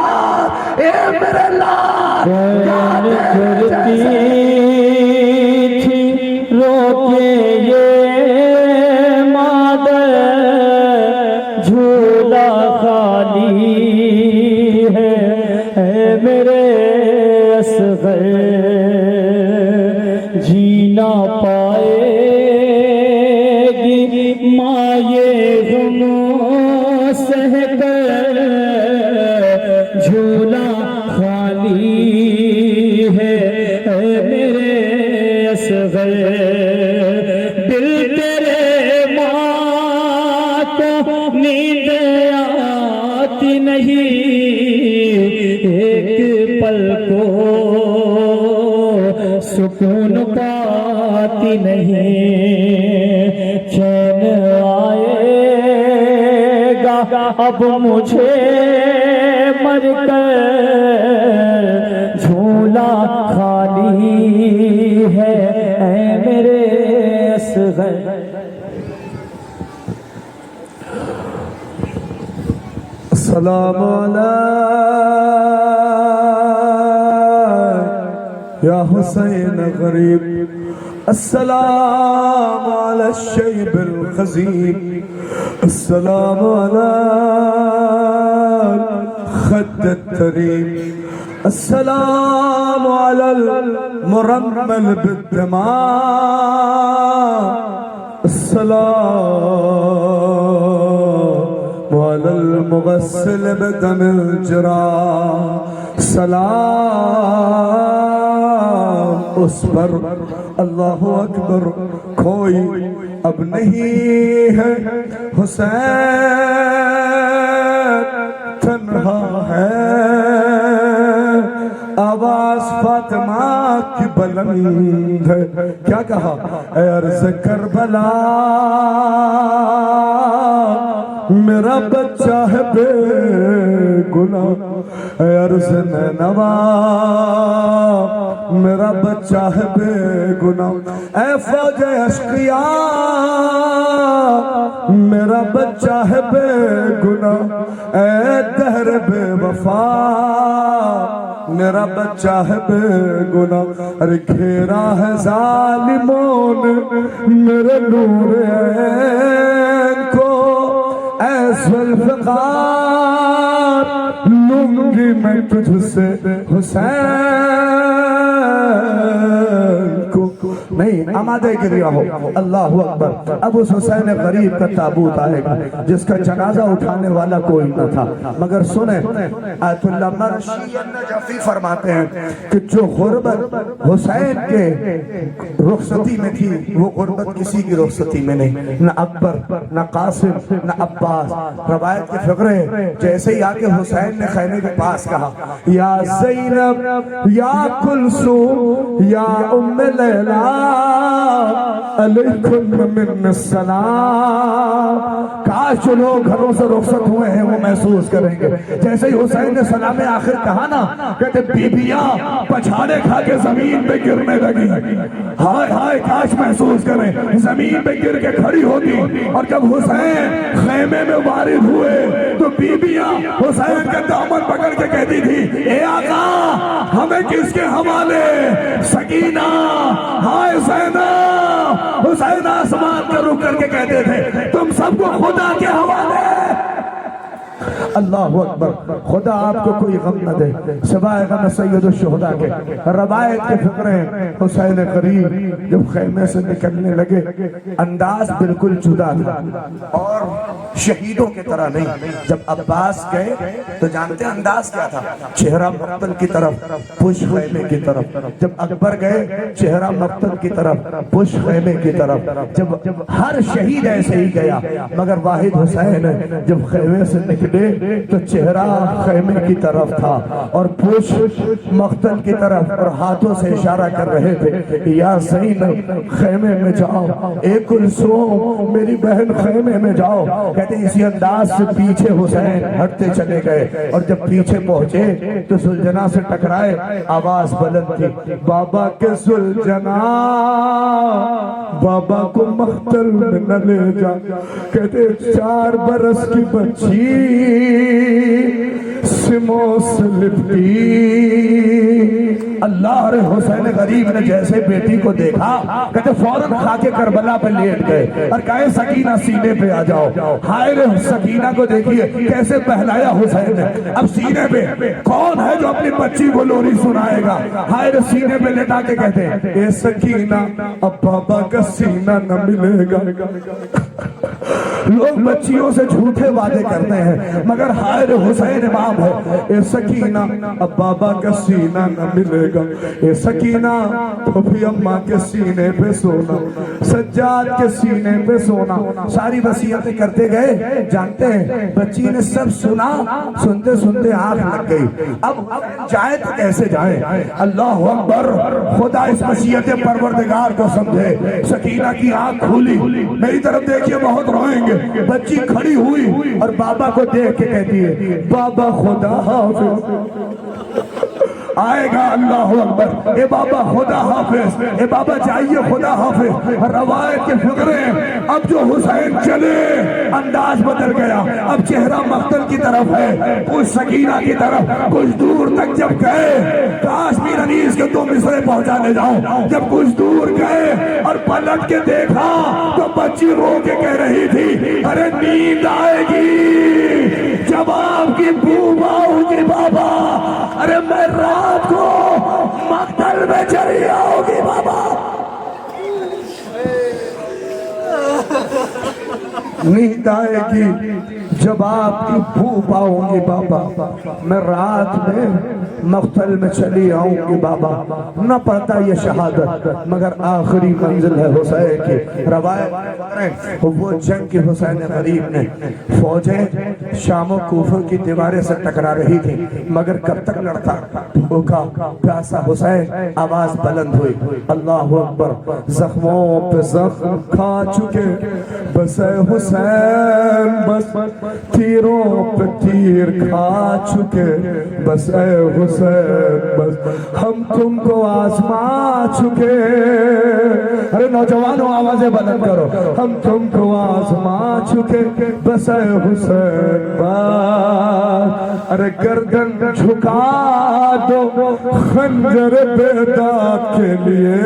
اے میرے لال کرتی تھی روکے یہ مادر, جھولا خالی ہے اے میرے اصغر, جینا پائے گی ماں یہ غم سہ کر, جھولا خالی ہے اے میرے اصغر, دل تیرے ماں کو نیند آتی نہیں, ایک پل کو سکون پاتی نہیں, چین آئے گا اب مجھے مر کر, جھولا خالی ہے اے میرے اصغر. السلام علیک یا حسین غریب, السلام علی الشیب الخزیم, السلام علی خد التریم, السلام علی المرمل بالدماء, السلام علی المغسل بدم الجراح, سلام اس پر. اللہ اکبر, کوئی اب نہیں ہے حسین تنہا ہے, آواز فاطمہ کی بلند ہے. کیا کہا؟ اے عرض کربلا میرا بچہ ہے بے گناہ, اے عرض نینوا میرا بچہ ہے بے گناہ, اے فوج اشقیاء میرا بچہ ہے بے گناہ, اے دہر بے وفا میرا بچہ ہے بے گناہ. ارے گھیرا ہے ظالموں نے میرے نور عین کو, اے ذوالفقار لوں گی میں تجھ سے حسین کو. نہیں, آمادہ کے رہو. اللہ اکبر. اب اس حسین غریب کا تابوت آئے گا جس کا جنازہ اٹھانے والا کوئی نہ تھا, مگر سنیں آیت اللہ مرشی النجفی فرماتے ہیں کہ جو غربت حسین کے رخصتی میں تھی وہ غربت کسی کی رخصتی میں نہیں, نہ اکبر نہ قاسم نہ عباس. روایت کے فقرے جیسے ہی آکے حسین نے خیمے کے پاس کہا, یا زینب یا کلثوم یا ام لیلا علیکم من السلام. کاش جو لوگ گھروں سے رخصت ہوئے ہیں وہ محسوس کریں گے. جیسے ہی حسین نے سلام آخر کہا نا، کہتے بیبیاں پچھاڑے کھا کے زمین پہ گرنے لگی. ہائے ہائے کاش محسوس کریں، زمین پہ گر کے کھڑی ہوتی. اور جب حسین خیمے میں وارد ہوئے تو بیبیاں حسین کا دامن پکڑ کے کہتی تھی، اے آقا ہمیں کس کے حوالے؟ سکینہ، ہائے زینب. حسین آسمان کا رخ کر کے کہتے تھے، تم سب کو خدا کے حوالے. اللہ اکبر. خدا آپ کو کوئی غم نہ دے سوائے غم سید الشہداء کے. روایت کے فقرے حسین قریب جب خیمے سے نکلنے لگے، انداز بالکل جدا تھا اور شہیدوں کی طرح نہیں. جب عباس گئے تو جانتے انداز کیا تھا؟ چہرہ مقتل کی طرف، پش خیمے کی طرف. جب اکبر گئے چہرہ مقتل کی طرف، پش خیمے کی طرف. جب ہر شہید ایسے ہی گیا مگر واحد حسین جب خیمے سے نکلے تو چہرہ خیمے کی طرف تھا اور پوش مقتل کی طرف، اور ہاتھوں سے اشارہ کر رہے تھے، یا زینب خیمے میں جاؤ، اے کلثوم میری بہن خیمے میں جاؤ. کہتے ہیں اسی انداز سے پیچھے حسین ہٹتے چلے گئے اور جب پیچھے پہنچے تو سلجنا سے ٹکرائے. آواز بلند تھی، بابا کے سلجنا بابا کو مقتل میں نہ لے جا. کہتے 4 برس کی بچی سمو سے لپٹی. اللہ رے حسین غریب نے جیسے بیٹی کو دیکھا کہتے فوراً خاکے کربلا پہ لیٹ گئے اور کہے سکینہ سینے پہ آ جاؤ. ہائے رے سکینہ کو دیکھیے کیسے بہلایا حسین نے. اب سینے پہ کون ہے جو اپنی بچی کو لوری سنائے گا؟ ہائے رے سینے پہ لٹا کے کہتے ہیں، اے سکینہ اب بابا کا سینہ نہ ملے گا. لوگ بچیوں سے جھوٹے وعدے کرتے ہیں مگر ہائے رے حسین امام ہے. اے سکینہ اب بابا کا سینہ نہ ملے گا. اے سکینہ پھوپھی اماں کے سینے پہ سونا، سجاد کے سینے پہ سونا. ساری وصیتیں کرتے گئے. جانتے ہیں بچی نے سب سنا، سنتے سنتے آنکھ لگ گئی. اب جائے تو کیسے جائے؟ اللہ اکبر. خدا اس مشیت پروردگار کو سمجھے. سکینہ کی آنکھ کھولی، میری طرف دیکھیے بہت روئیں گے. بچی کھڑی ہوئی اور بابا کو دیکھ کے کہتی ہے، بابا خدا حافظ. آئے گا اللہ اکبر. اے بابا خدا حافظ، اے بابا جائیے خدا حافظ. روایت کے فقرے اب جو حسین چلے انداز بدل گیا. اب چہرہ مقتل کی طرف ہے، کچھ سکینہ کی طرف. کچھ دور تک جب گئے، کاش میر انیس کے 2 مصرے پہنچانے جاؤں. جب کچھ دور گئے اور پلٹ کے دیکھا تو بچی رو کے کہہ رہی تھی، ارے نیند آئے گی جب آپ کی بھوک آؤ گی بابا. ارے میں رات کو مقتل میں چلی آؤ گی بابا. نیند آئے گی جب آپ کی بھوک آؤں گی بابا. میں رات میں مقتل میں چلی آؤں گی بابا. نہ پڑتا یہ شہادت مگر آخری منزل ہے حسین کی. روایت وہ جنگ کی حسین غریب نے فوجیں شام و کوفہ کی دیواریں سے ٹکرا رہی تھی مگر کب تک لڑتا؟ بھوکا پیاسا حسین. آواز بلند ہوئی، اللہ اکبر. زخموں پہ زخم کھا چکے بس اے حسین، بس تیروں پہ تیر کھا چکے بس اے حسین، بس ہم تم کو آزما چکے. ارے نوجوانوں آوازیں بلند کرو. ہم تم کو آزما چکے بس اے حسین، بس ارے گردن جھکا دو خنجر بیداد کے لیے.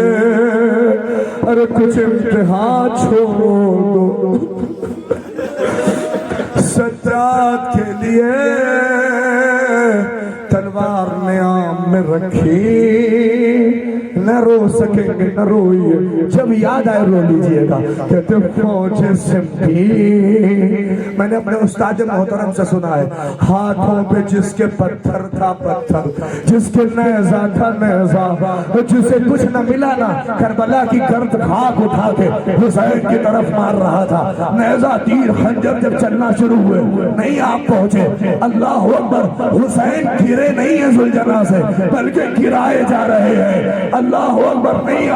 ارے کچھ امتحان چھوڑ دو سجاد کے لیے. تلوار نیام میں رکھی، نہ رو سکیں گے نہ روئیے. جب یاد آئے رو لیجئے گا. کہتے فوج سمٹی. میں نے اپنے استاد محترم سے سنا ہے، ہاتھوں پہ جس کے پتھر تھا پتھر، جس کے نیزہ تھا نیزہ، جسے کچھ نہ ملا نا کربلا کی گرد خاک اٹھا کے حسین کی طرف مار رہا تھا. نیزہ تیر خنجر جب چلنا شروع ہوئے نہیں آپ پہنچے. اللہ اکبر. حسین گرے نہیں ہیں زلجنا سے بلکہ گرائے جا رہے ہیں. اللہ اللہ اکبر نہیں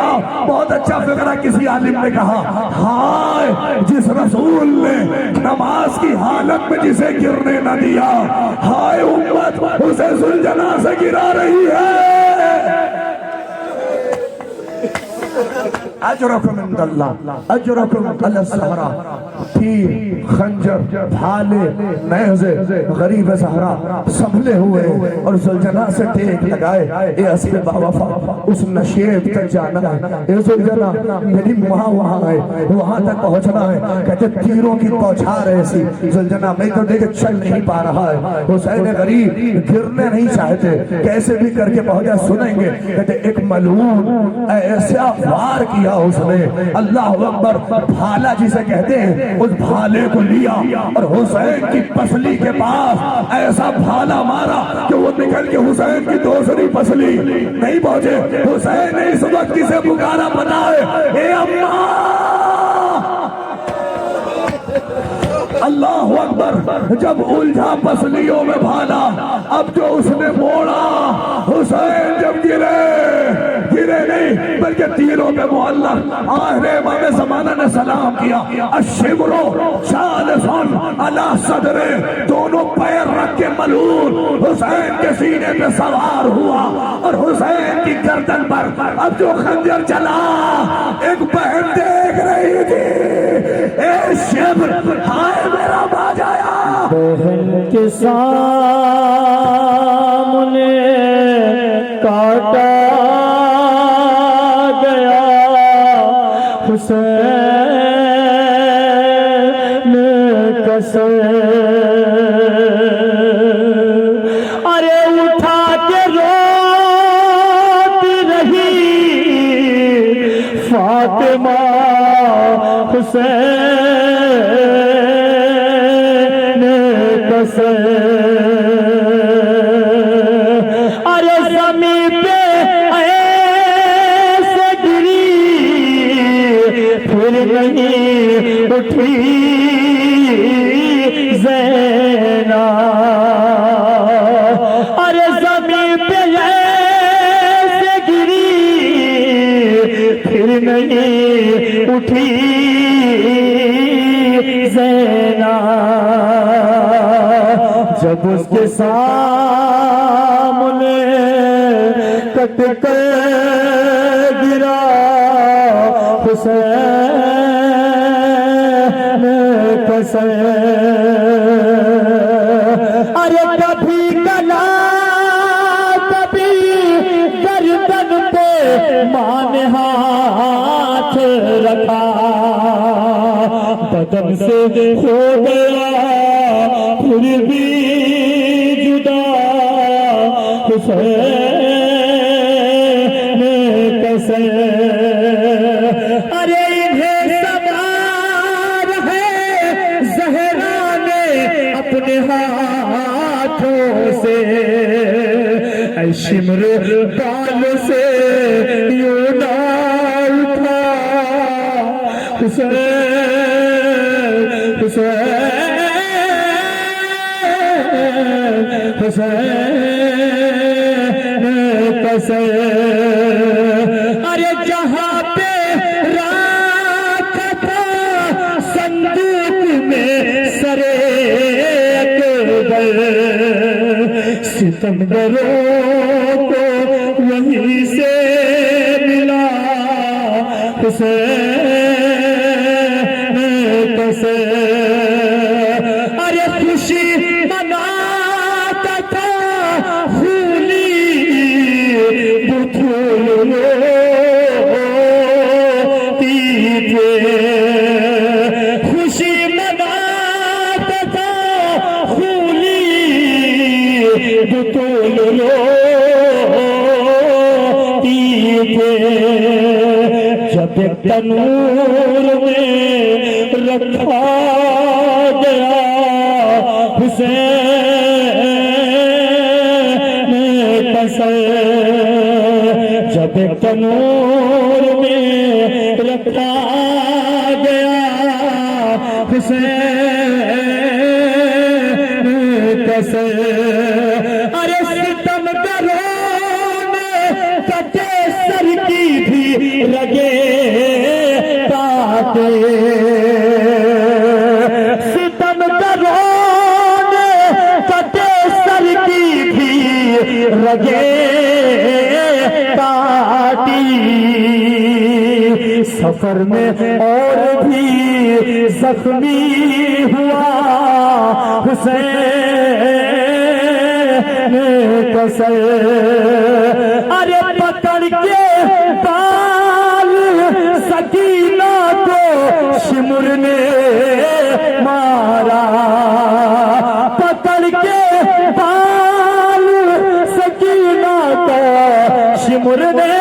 بہت اچھا فقرہ کسی عالم نے کہا، ہائے جس رسول نے نماز کی حالت میں جسے گرنے نہ دیا، ہائے امت اسے ذوالجلال سے گرا رہی ہے۔ اجرکم عند اللہ اجرکم علی الصحراء، تیر، خنجر، بھالے، نیزے غریب صحرا سنبھلے ہوئے اور ذوالجلال سے ٹیک لگائے، اے اسب باوفا اس نشیب تک جانا ہے، اے ذوالجلال میری وہاں آئے، وہاں تک پہنچنا ہے۔ کہتے تیروں کی بوچھار ایسی، ذوالجلال میں تو دیکھ چل نہیں پا رہا ہے، حسین غریب گرنے نہیں چاہتے، کیسے بھی کر کے پہنچا۔ سنیں گے کہتے ایک ملعون ایسا وار کیا اس نے، اللہ اکبر، بھالا جسے کہتے ہیں، اس بھالے کو لیا اور حسین کی پسلی کے پاس ایسا بھالا مارا کہ وہ نکل کے حسین کی دوسری پسلی نہیں پہنچے۔ حسین نے اس وقت کسے پکارا پتا ہے؟ اے اماں! اللہ اکبر، جب الجھا پسلیوں میں بھالا، اب جو اس نے موڑا، حسین جب گرے نہیں بلکہ تیروں پہ معلق، آخر امام زمانہ نے سلام کیا، الشبر جالسن علی صدر، دونوں پیر رکھ کے ملعون حسین کے سینے پہ سوار ہوا اور حسین کی گردن پر اب جو خنجر چلا، ایک بہن دیکھ رہی تھی، اے شبر، ہائے میرا باجایا، بہن کے سامنے کاٹا حسین کسے، ارے اٹھا کے روتی رہی فاطمہ حسین کسے، ارے زمین پہ ایسے گری پھر نہیں اٹھی زینب، ارے زمین پہ ایسے گری پھر نہیں اٹھی زینب، جب اس کے سامنے کٹ کر گرا حسین کسے، ارے کبھی گلا کبھی گردن پہ ماں نے ہاتھ رکھا، بدن سے ہو گیا پھر بھی جدا حسین کسے، ارے انہیں سوار ہے زہرا نے اپنے ہاتھوں سے، اے شمر بال سے یوں نہ اٹھا حسین حسین حسین کسے، ارے جہاں پہ رکھا تھا صندوق میں سرے اکبر، ستمگروں کو وہیں سے ملا حسین کسے، ارے خوشی مناتا تھا خولی بطول روتی تھے، خوشی مناتا تھا خولی بطول روتی تھے، جب ایک تنور میں رکھا گیا حسین کسے، جب ایک تنور میں رکھا گیا حسین کسے، ارے ستم گروں نے کٹے سر کی بھی رگے کاٹے ستم گروں نے کٹے سر کی بھی رگے کاٹی سفر میں اور بھی زخمی ہوا حسین کسے ارے پکڑ کے بال سکینہ کو شمر نے مارا پکڑ کے بال سکینہ کو شمر نے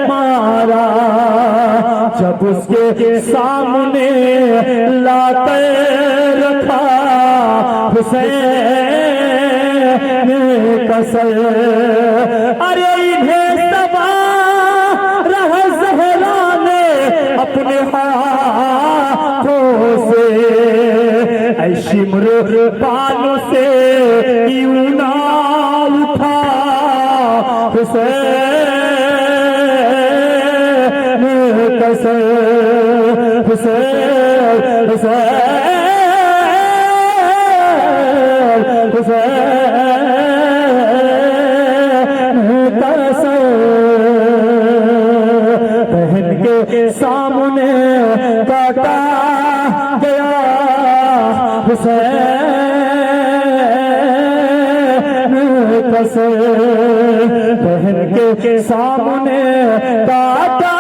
مارا جب اس کے سامنے لا کر رکھا حسین کسے ارے انہیں سوار زہرا نے اپنے ہاتھوں سے اے شمر بالوں سے یوں نہ اٹھا حسین کسے حسین حسین حسین کسے بہن کے سامنے کاٹا گیا حسین کسے بہن کے سامنے کاٹا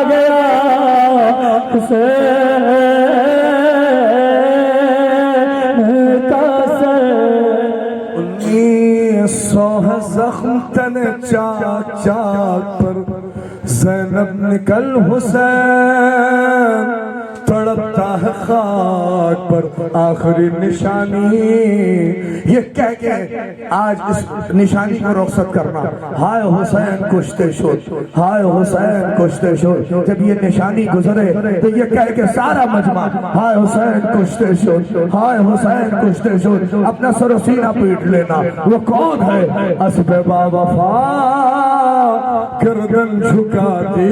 گیا حسین کسے 1900 زخم تن چاک چاک پر زینب نکل حسین تڑپتا ہے خاک پر آخری نشانی یہ کہہ کے آج اس نشانی کو رخصت کرنا ہائے حسین کشتے شد ہائے حسین کشتے شد جب یہ نشانی گزرے تو یہ کہہ کے سارا مجمع ہائے حسین کشتے شد ہائے حسین کشتے شد اپنا سر و سینہ پیٹ لینا وہ کون ہے اسب با وفا گردن جھکاتی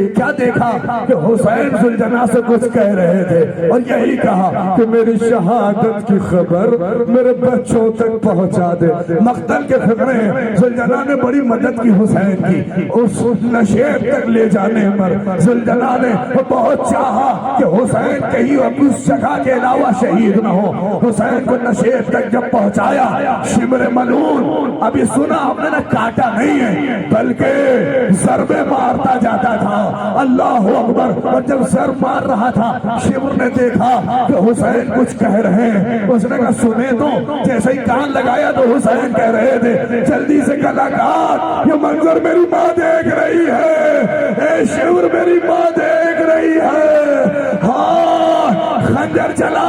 کیا دیکھا کہ حسین ذوالجناح سے کچھ کہہ رہے تھے اور یہی کہا کہ میری شہادت کی خبر میرے بچوں تک پہنچا دے مقتل کے فکرے ذوالجناح نے بڑی مدد کی حسین کی اس نشیب تک لے جانے پر ذوالجناح نے بہت چاہا کہ حسین کہیں اس جگہ کے علاوہ شہید نہ ہو حسین کو نشیب تک جب پہنچایا شمر ملعون ابھی سنا آپ نے کاٹا نہیں ہے بلکہ ضربے مارتا جاتا تھا اللہ اکبر اور جب سر مار رہا تھا شمر نے دیکھا کہ حسین کچھ کہہ رہے ہیں اس نے کہا سنے تو جیسے ہی کان لگایا تو حسین کہہ رہے تھے جلدی سے گلا کاٹ یہ منظر میری ماں دیکھ رہی ہے اے شمر میری ماں دیکھ رہی ہے ہاں خنجر چلا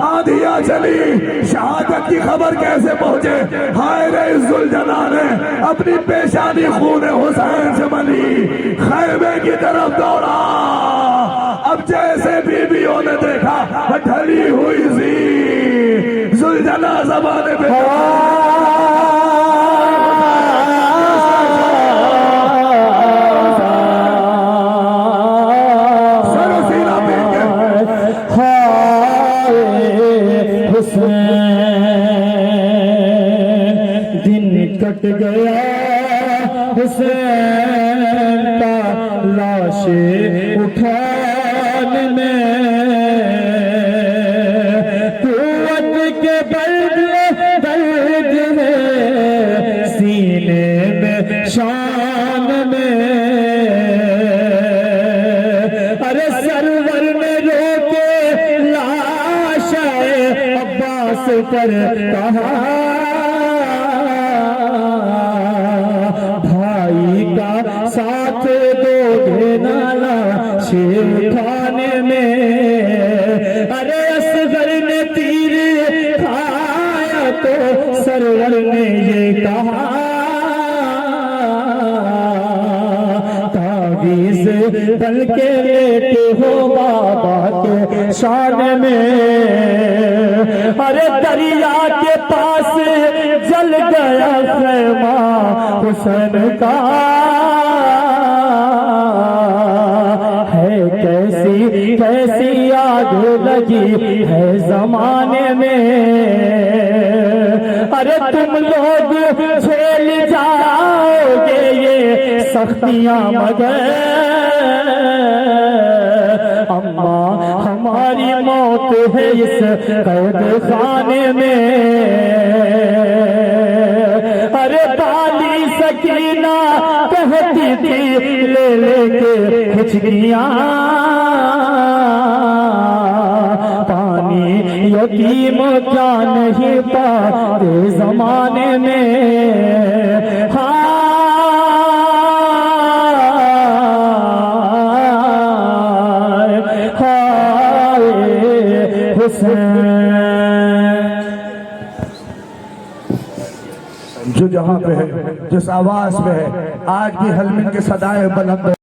آندھیاں چلی شہادت کی خبر کیسے پہنچے ہائے رے ذوالجناح نے اپنی پیشانی خون حسین سے ملی خیمے کی طرف دوڑا اب جیسے بیویوں نے دیکھا ڈھلی ہوئی سی ذوالجناح زمانے پہ کٹ گیا حسین کا لاش اٹھانے میں قوت کے درد ہے سینے میں شان میں ارے سرور نے روکے لاش عباس پر کہا ساتھ دو گھنالا شیر کھانے میں ارے اصغر نے تیر کھایا تو سرور نے یہ کہا تعویذ بن کے لیٹے ہو بابا کے شان میں ارے دریا کے پاس جل گیا خیمہ حسین کا ہے کیسی آگ لگی ہے زمانے میں ارے تم لوگ جھیل جاؤ گے یہ سختیاں مگر اما ہماری موت ہے اس قید خانے میں ارے بالی سکینہ کہتی تھی لے لے کے ہچکیاں پانی یتیم کیا نہیں پاتے زمانے میں جو جہاں پہ ہے جس آواز پہ ہے آج بھی حلمین کے صدائے بلند